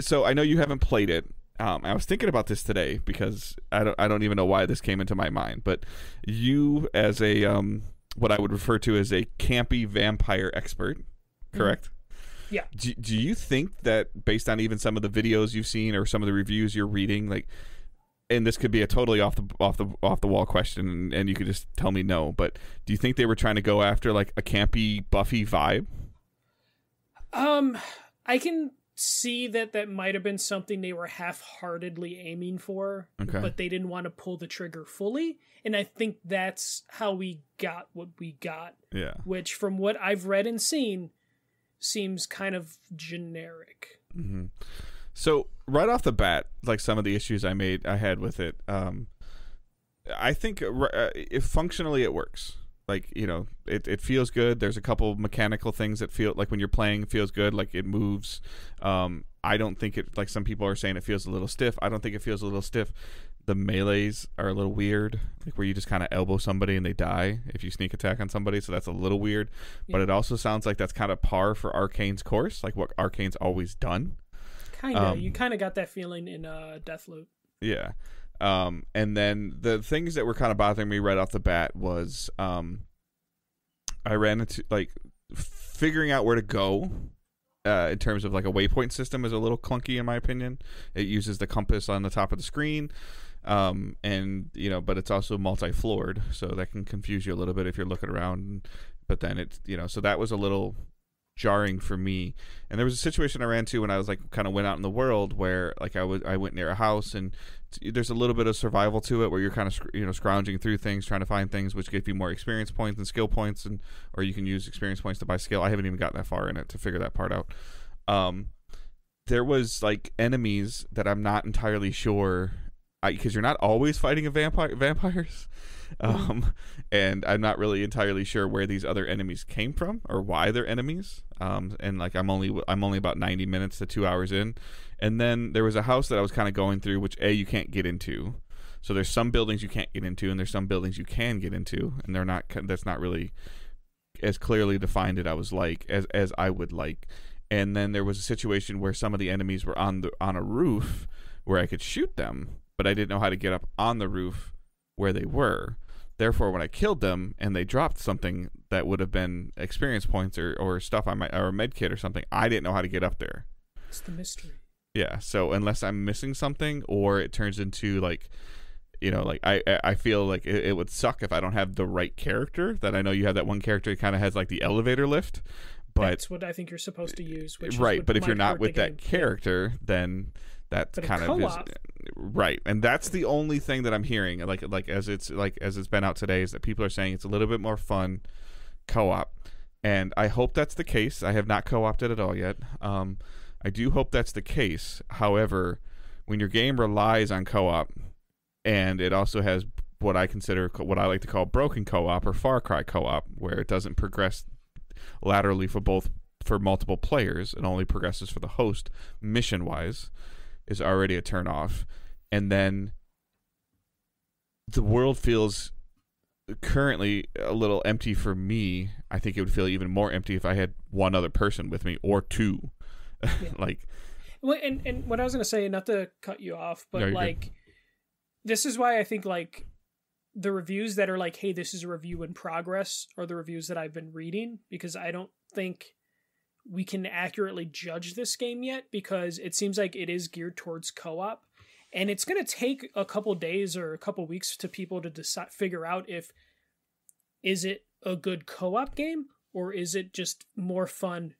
So I know you haven't played it. I was thinking about this today because I don't even know why this came into my mind, but you as a what I would refer to as a campy vampire expert, correct? Yeah. Do you think that based on even some of the videos you've seen or some of the reviews you're reading, like, and this could be a totally off the wall question, and you could just tell me no, but do you think they were trying to go after like a campy Buffy vibe? I can see that might have been something they were half-heartedly aiming for, but they didn't want to pull the trigger fully, and I think that's how we got what we got. Yeah. Which, from what I've read and seen, seems kind of generic. Mm-hmm. So right off the bat, like some of the issues I had with it, I think if functionally it works. Like, you know, it feels good. There's a couple mechanical things that feel like when you're playing, it feels good. Like it moves. I don't think it, like some people are saying it feels a little stiff. I don't think it feels a little stiff. The melees are a little weird, like where you just kind of elbow somebody and they die if you sneak attack on somebody. So that's a little weird. Yeah. But it also sounds like that's kind of par for Arcane's course, like what Arcane's always done. Kind of. You kind of got that feeling in Deathloop. Yeah. And then the things that were kind of bothering me right off the bat was I ran into like figuring out where to go in terms of like a waypoint system is a little clunky in my opinion. It uses the compass on the top of the screen, and you know, but it's also multi-floored, so that can confuse you a little bit if you're looking around. But then it's, you know, so that was a little jarring for me. And there was a situation I ran into when I was like kind of went out in the world where like I went near a house, and there's a little bit of survival to it where you're kind of scrounging through things trying to find things which give you more experience points and skill points, and or you can use experience points to buy skill. I haven't even gotten that far in it to figure that part out. There was like enemies that I'm not entirely sure, because you're not always fighting vampires. And I'm not really entirely sure where these other enemies came from or why they're enemies. And like I'm only about 90 minutes to 2 hours in, and then there was a house that I was kind of going through, which you can't get into. So there's some buildings you can't get into, and there's some buildings you can get into, and that's not really as clearly defined as I would like. And then there was a situation where some of the enemies were on a roof where I could shoot them, but I didn't know how to get up on the roof where they were. Therefore, when I killed them and they dropped something that would have been experience points or stuff or a med kit or something, I didn't know how to get up there. It's the mystery. Yeah, so unless I'm missing something, or it turns into like, you know, like I feel like it would suck if I don't have the right character. That I know you have that one character that kind of has like the elevator lift, but that's what I think you're supposed to use. Which right, is but if you're not with that character, then that's kind of is, right, and that's the only thing that I'm hearing. Like as it's been out today, is that people are saying it's a little bit more fun co-op, and I hope that's the case. I have not co-opted at all yet. I do hope that's the case. However, when your game relies on co-op, and it also has what I like to call broken co-op or Far Cry co-op, where it doesn't progress laterally for multiple players, it only progresses for the host mission wise, is already a turn off. And then the world feels currently a little empty for me. I think it would feel even more empty if I had one other person with me, or two. Yeah. Like, well, and what I was gonna say, not to cut you off, but no, like good. This is why I think like the reviews that are like, hey, this is a review in progress, are the reviews that I've been reading, because I don't think we can accurately judge this game yet, because it seems like it is geared towards co-op, and it's going to take a couple days or a couple weeks to people to figure out is it a good co-op game, or is it just more fun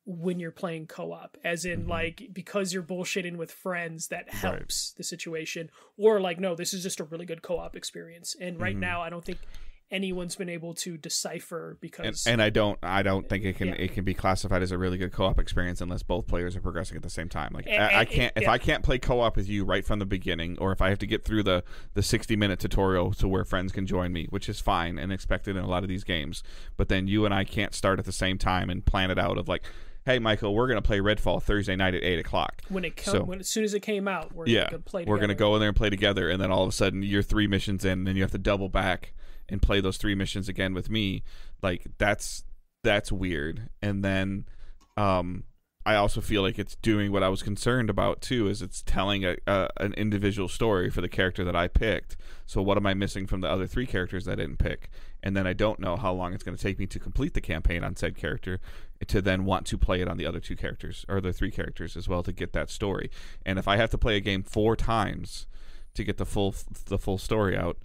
when you're playing co-op, as in like because you're bullshitting with friends that helps the situation, or like, no, this is just a really good co-op experience. And right now I don't think anyone's been able to decipher, because and I don't think it can be classified as a really good co-op experience unless both players are progressing at the same time. Like I can't play co-op with you right from the beginning, or if I have to get through the 60-minute tutorial to where friends can join me, which is fine and expected in a lot of these games, but then you and I can't start at the same time and plan it out of like, hey, Michael, we're going to play Redfall Thursday night at 8 o'clock. As soon as it came out, we're going to play together. We're going to go in there and play together, and then all of a sudden you're 3 missions in, and then you have to double back and play those 3 missions again with me. Like, that's weird. And then I also feel like it's doing what I was concerned about too, is it's telling an individual story for the character that I picked. So what am I missing from the other 3 characters that I didn't pick? And then I don't know how long it's going to take me to complete the campaign on said character to then want to play it on the other 2 characters or the 3 characters as well to get that story. And if I have to play a game 4 times to get the full story out,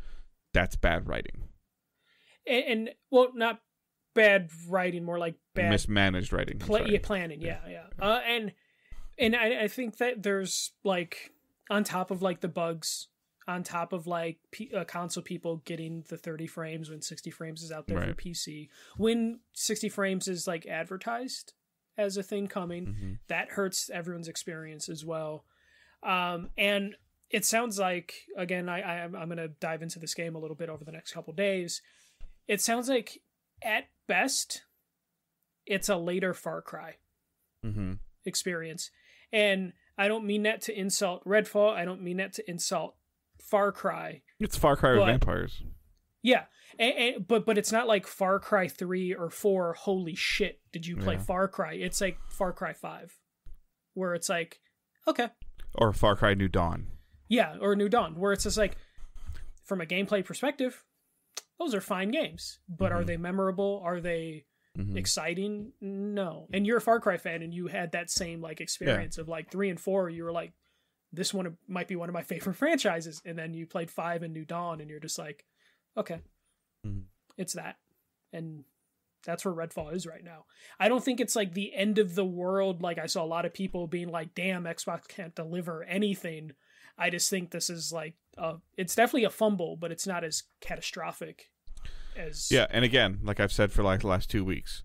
that's bad writing. And well, not bad writing, more like bad mismanaged writing. Planning. Yeah. And I think that there's like, on top of like the bugs, on top of like console people getting the 30 frames when 60 frames is out there for PC, when 60 frames is like advertised as a thing coming, that hurts everyone's experience as well. And it sounds like, again, I'm going to dive into this game a little bit over the next couple days. It sounds like at best it's a later Far Cry experience. And I don't mean that to insult Redfall. I don't mean that to insult Far Cry. It's Far Cry with vampires. Yeah. But it's not like Far Cry 3 or 4, holy shit, did you play Far Cry? It's like Far Cry 5, where it's like, okay. Or Far Cry New Dawn. Yeah, or New Dawn, where it's just like, from a gameplay perspective, those are fine games. But are they memorable? Are they exciting? No. And you're a Far Cry fan, and you had that same like experience of like 3 and 4. You were like, this one might be one of my favorite franchises. And then you played 5 and New Dawn, and you're just like, okay, it's that. And that's where Redfall is right now. I don't think it's like the end of the world. Like, I saw a lot of people being like, damn, Xbox can't deliver anything. I just think this is like, it's definitely a fumble, but it's not as catastrophic as... Yeah, and again, like I've said for like the last 2 weeks,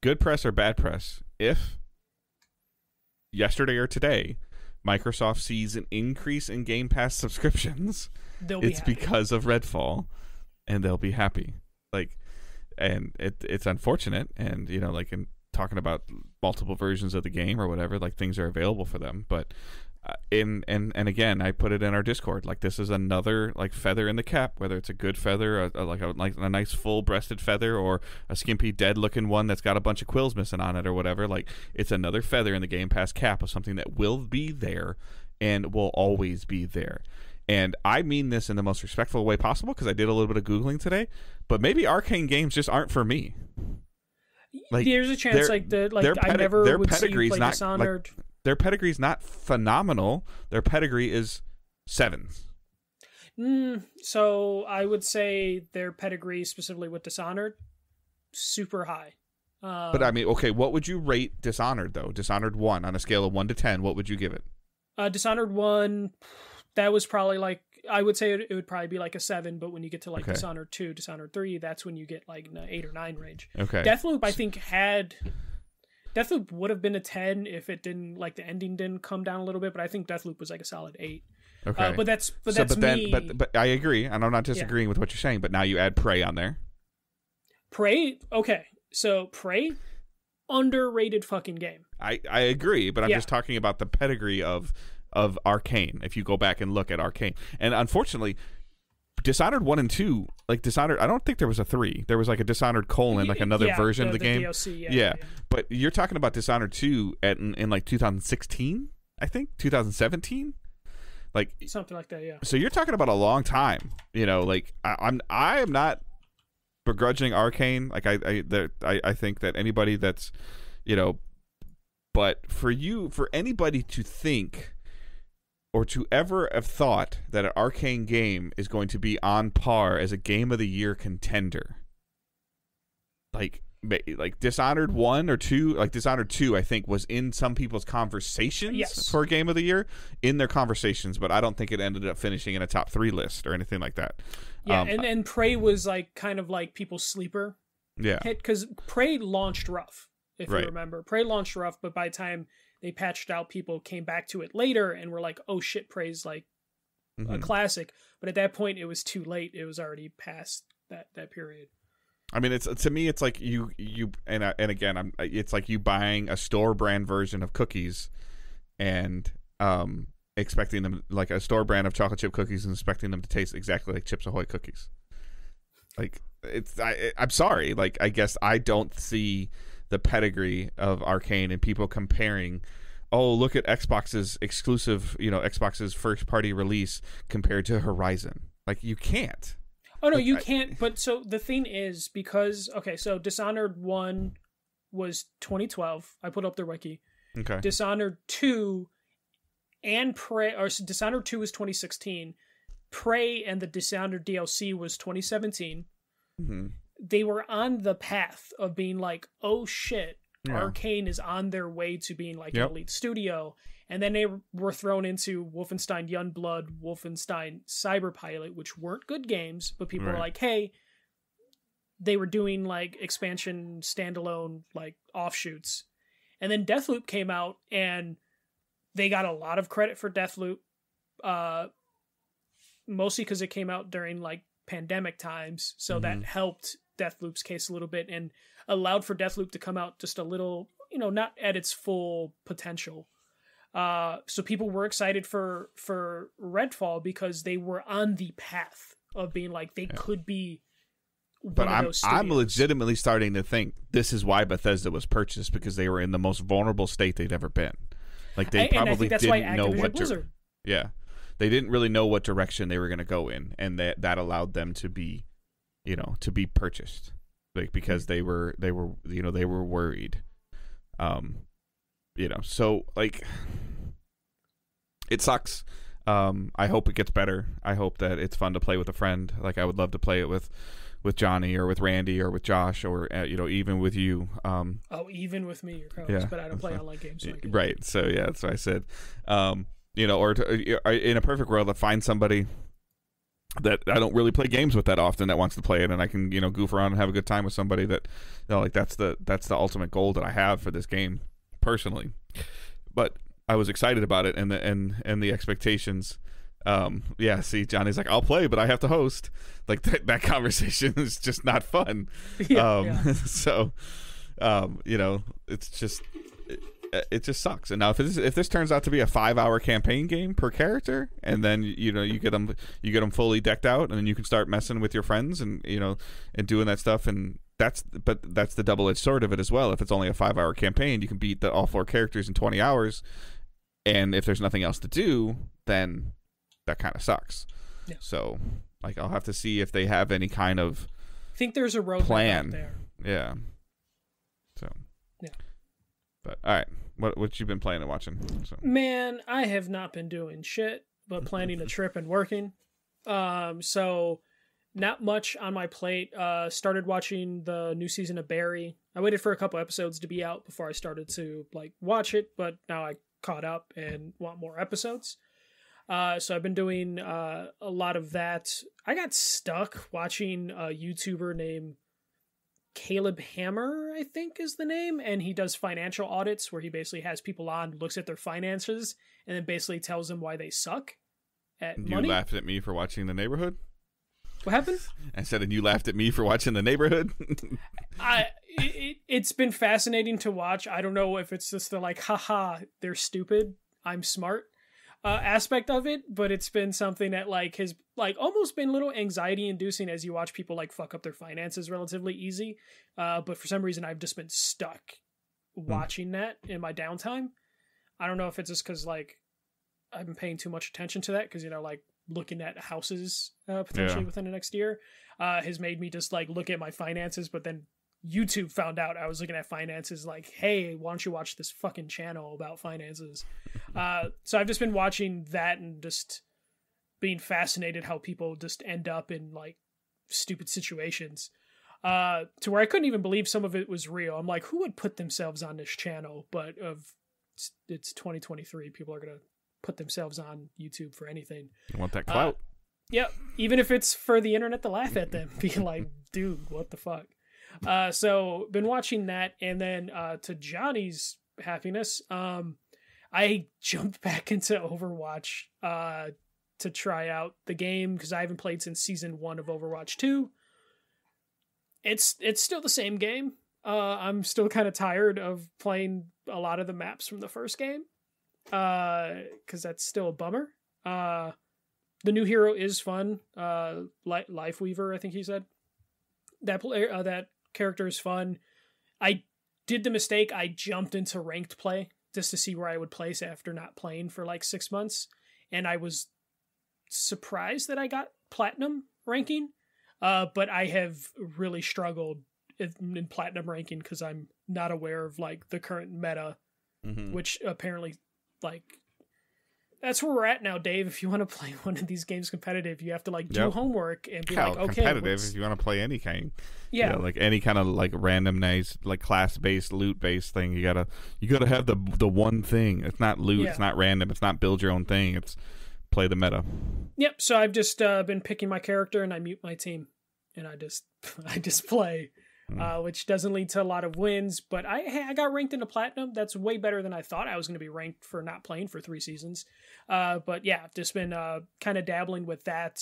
good press or bad press, if yesterday or today Microsoft sees an increase in Game Pass subscriptions, it's because of Redfall, and they'll be happy. Like, and it's unfortunate, and you know, like in talking about multiple versions of the game or whatever, like things are available for them, but and again, I put it in our Discord, like this is another like feather in the cap, whether it's a good feather, like a nice full-breasted feather, or a skimpy dead-looking one that's got a bunch of quills missing on it or whatever. Like, it's another feather in the Game Pass cap of something that will be there and will always be there. And I mean this in the most respectful way possible, because I did a little bit of Googling today, but maybe arcane games just aren't for me. Like, there's a chance I never would see you play Dishonored. Their pedigree's not phenomenal. Their pedigree is 7s. So I would say their pedigree, specifically with Dishonored, super high. But I mean, okay, what would you rate Dishonored, though? Dishonored 1, on a scale of 1 to 10, what would you give it? Dishonored 1, that was probably like, I would say it would probably be like a 7, but when you get to like Dishonored 2, Dishonored 3, that's when you get like an 8 or 9 range. Okay. Deathloop, I think, Deathloop would have been a 10 if it didn't, like, the ending didn't come down a little bit, but I think Deathloop was like a solid 8. Okay. But I agree, and I'm not disagreeing with what you're saying, but now you add Prey on there. Prey? Okay. So Prey, underrated fucking game. I agree, but I'm just talking about the pedigree of Arcane, if you go back and look at Arcane. And unfortunately, Dishonored 1 and 2, like Dishonored, I don't think there was a 3. There was like a Dishonored : like another version of the game. DLC, yeah. But you're talking about Dishonored 2 in like 2016, I think, 2017, like something like that. Yeah. So you're talking about a long time. You know, like I am not begrudging Arcane. Like I think that anybody that's, you know, but for anybody to think, or to ever have thought that an Arcane game is going to be on par as a Game of the Year contender, like Dishonored 1 or 2, like Dishonored 2, I think was in some people's conversations for Game of the Year, in their conversations, but I don't think it ended up finishing in a top 3 list or anything like that. Yeah, and Prey was like kind of like people's sleeper hit, because Prey launched rough, if you remember. Prey launched rough, but by the time they patched out, people came back to it later and were like, oh shit, Prey's like a classic. But at that point, it was too late. It was already past that period. I mean, it's, to me, it's like you and again, it's like you buying a store brand version of cookies and expecting them, like a store brand of chocolate chip cookies, and expecting them to taste exactly like Chips Ahoy cookies. Like, I'm sorry. Like, I guess I don't see the pedigree of Arcane and people comparing, oh, look at Xbox's exclusive, Xbox's first party release compared to Horizon. Like, you can't. Oh no, you can't. But so the thing is, because so Dishonored 1 was 2012. I put up the wiki. Okay. Dishonored 2 and Prey, or Dishonored 2 was 2016. Prey and the Dishonored DLC was 2017. Mm-hmm. They were on the path of being like, oh shit, Arcane is on their way to being like an elite studio. And then they were thrown into Wolfenstein Youngblood, Wolfenstein Cyberpilot, which weren't good games, but people were like, hey, they were doing like expansion standalone like offshoots. And then Deathloop came out, and they got a lot of credit for Deathloop, mostly because it came out during like pandemic times. So that helped Deathloop's case a little bit and allowed for Deathloop to come out just a little, not at its full potential. So people were excited for Redfall because they were on the path of being like they could be one of those studios. I'm legitimately starting to think this is why Bethesda was purchased, because they were in the most vulnerable state they'd ever been. Like they probably didn't know what they didn't really know what direction they were going to go in, and that allowed them to be, to be purchased, like because they were worried. So like it sucks. I hope it gets better. I hope that it's fun to play with a friend. Like I would love to play it with Johnny or with Randy or with Josh or even with you. Even with me, your co-host, but I don't play online games. So right. So yeah, that's what I said. Or in a perfect world, to find somebody that I don't really play games with that often that wants to play it, and I can goof around and have a good time with somebody that like that's the ultimate goal that I have for this game personally. But I was excited about it, and the expectations. See, Johnny's like, I'll play, but I have to host. Like that conversation is just not fun. So, it's just it just sucks. And now if this turns out to be a 5-hour campaign game per character, and then you get them fully decked out, and then you can start messing with your friends and and doing that stuff, and that's the double-edged sword of it as well. If it's only a 5-hour campaign, you can beat all 4 characters in 20 hours, and if there's nothing else to do, then that kind of sucks. Yeah. So, like, I'll have to see if they have any kind of I think there's a roadmap plan out there. Yeah. So. Yeah. But all right, what you been playing and watching? So. Man, I have not been doing shit but planning a trip and working. So not much on my plate. Started watching the new season of Barry. I waited for a couple episodes to be out before I started to like watch it, but now I caught up and want more episodes. So I've been doing a lot of that. I got stuck watching a YouTuber named Caleb Hammer, I think is the name, and he does financial audits where he basically has people on, looks at their finances, and then basically tells them why they suck at money. You laughed at me for watching The Neighborhood? What happened? I said, and you laughed at me for watching The Neighborhood? It's been fascinating to watch. I don't know if it's just the like, haha, they're stupid, I'm smart aspect of it, but it's been something that like has like almost been a little anxiety inducing as you watch people like fuck up their finances relatively easy. But for some reason I've just been stuck watching that in my downtime. I don't know if it's just because like I've been paying too much attention to that because like looking at houses potentially within the next year has made me just like look at my finances, but then YouTube found out I was looking at finances like, hey, why don't you watch this fucking channel about finances? So I've just been watching that and just being fascinated how people just end up in like stupid situations to where I couldn't even believe some of it was real. I'm like, who would put themselves on this channel? But it's 2023. People are going to put themselves on YouTube for anything. You want that clout? Yeah. Even if it's for the internet to laugh at them, being like, dude, what the fuck? So been watching that, and then to Johnny's happiness, I jumped back into Overwatch to try out the game because I haven't played since season 1 of Overwatch 2. It's still the same game. I'm still kind of tired of playing a lot of the maps from the first game because that's still a bummer. The new hero is fun. Lifeweaver, I think he said. That character is fun. I did the mistake. I jumped into ranked play just to see where I would place after not playing for like 6 months. And I was surprised that I got platinum ranking. But I have really struggled in platinum ranking because I'm not aware of like the current meta, which apparently like that's where we're at now, Dave. If you want to play one of these games competitive, you have to like do homework and be like, okay, competitive. If you want to play any kind, yeah, like any kind of like randomized, like class based, loot based thing, you gotta have the one thing. It's not loot. Yeah. It's not random. It's not build your own thing. It's play the meta. Yep. So I've just been picking my character and I mute my team, and I just play. Which doesn't lead to a lot of wins, but I got ranked into platinum. That's way better than I thought I was going to be ranked for not playing for 3 seasons. But yeah, I've just been kind of dabbling with that.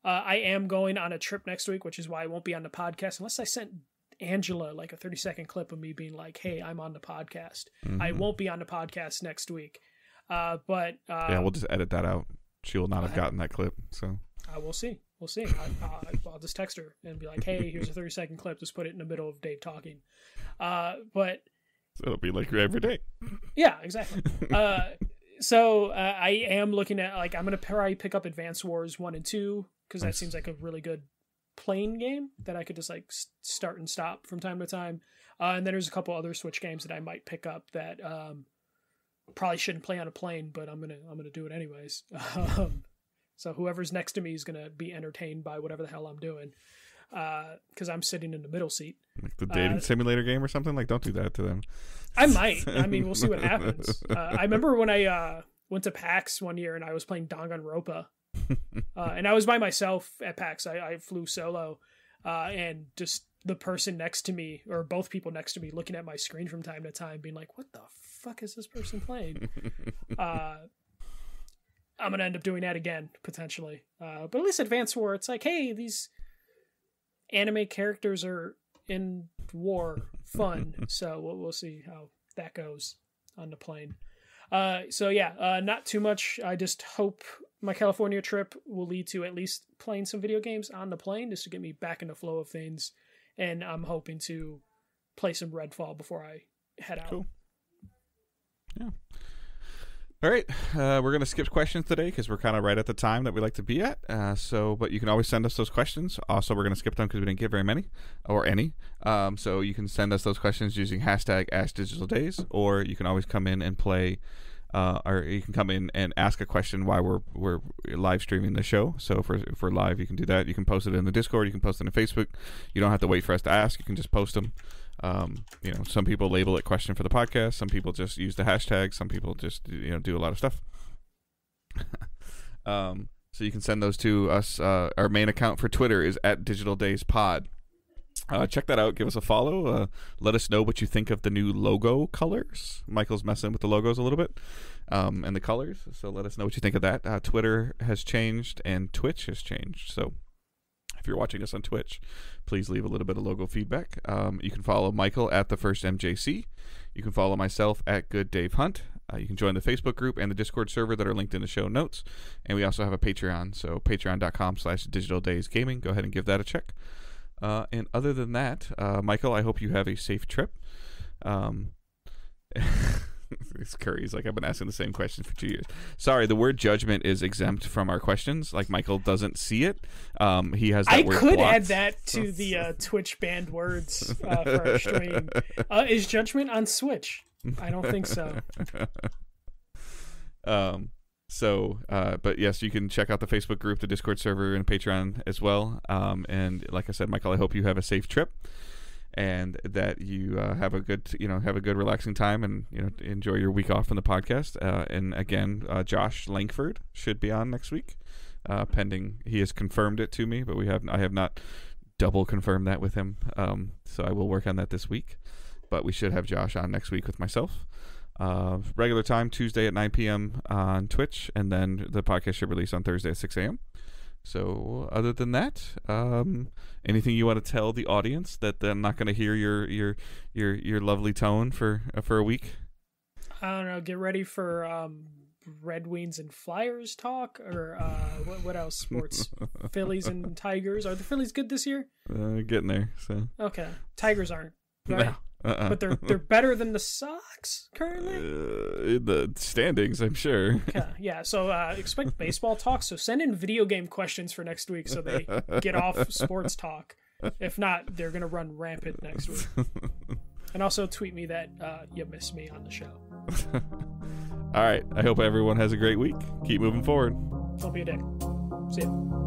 I am going on a trip next week, which is why I won't be on the podcast unless I sent Angela like a 30-second clip of me being like, hey, I'm on the podcast. I won't be on the podcast next week. But yeah, we'll just edit that out. She will not have gotten that clip. So we'll see. We'll see. I'll just text her and be like, hey, here's a 30-second clip. Just put it in the middle of Dave talking. But so it'll be like every day. Yeah, exactly. So I am looking at, like, I'm going to probably pick up Advance Wars 1 and 2 because that seems like a really good playing game that I could just like start and stop from time to time. And then there's a couple other Switch games that I might pick up that probably shouldn't play on a plane, but I'm gonna do it anyways. So whoever's next to me is going to be entertained by whatever the hell I'm doing. Because I'm sitting in the middle seat. Like the dating simulator game or something? Like, don't do that to them. I might. I mean, we'll see what happens. I remember when I went to PAX one year and I was playing Danganronpa. And I was by myself at PAX. I flew solo. And just the person next to me, or both people next to me, looking at my screen from time to time, being like, what the fuck is this person playing? I'm going to end up doing that again, potentially. But at least Advance War, it's like, hey, these anime characters are in war. Fun. So we'll see how that goes on the plane. So yeah, not too much. I just hope my California trip will lead to at least playing some video games on the plane just to get me back in the flow of things. And I'm hoping to play some Redfall before I head out. Cool. Yeah. All right, we're going to skip questions today because we're kind of right at the time that we like to be at. But you can always send us those questions. Also, we're going to skip them because we didn't get very many or any. So you can send us those questions using hashtag AskDigitalDays, or you can always come in and play, or you can come in and ask a question while we're live streaming the show. So if we're live, you can do that. You can post it in the Discord. You can post it on Facebook. You don't have to wait for us to ask. You can just post them. Some people label it question for the podcast. Some people just use the hashtag. Some people just do a lot of stuff. So you can send those to us. Our main account for Twitter is @DigitalDaysPod. Check that out. Give us a follow. Let us know what you think of the new logo colors. Michael's messing with the logos a little bit and the colors. So let us know what you think of that. Twitter has changed and Twitch has changed. So if you're watching us on Twitch, please leave a little bit of logo feedback. You can follow Michael @TheFirstMJC. You can follow myself @GoodDaveHunt. You can join the Facebook group and the Discord server that are linked in the show notes. And we also have a Patreon. So patreon.com/DigitalDaysGaming. Go ahead and give that a check. And other than that, Michael, I hope you have a safe trip. It's Curry's like, I've been asking the same question for 2 years. Sorry, the word judgment is exempt from our questions. Like, Michael doesn't see it. He has that word could blocked. add that to the Twitch banned words for our stream. Is judgment on Switch? I don't think so. But yes, you can check out the Facebook group, the Discord server, and Patreon as well. And like I said, Michael, I hope you have a safe trip. And that you have a good relaxing time, and enjoy your week off from the podcast. And again, Josh Langford should be on next week, pending he has confirmed it to me, but I have not double confirmed that with him. So I will work on that this week, but we should have Josh on next week with myself. Regular time Tuesday at 9 p.m. on Twitch, and then the podcast should release on Thursday at 6 a.m. So other than that, anything you want to tell the audience that they're not going to hear your lovely tone for a week? I don't know. Get ready for Red Wings and Flyers talk, or what else? Sports. Phillies and Tigers. Are the Phillies good this year? Getting there. So okay, Tigers aren't. Right? But they're better than the Sox currently. In the standings, I'm sure. Yeah. So expect baseball talk. So send in video game questions for next week, so they get off sports talk. If not, they're gonna run rampant next week. And also tweet me that you miss me on the show. All right. I hope everyone has a great week. Keep moving forward. Don't be a dick. See ya.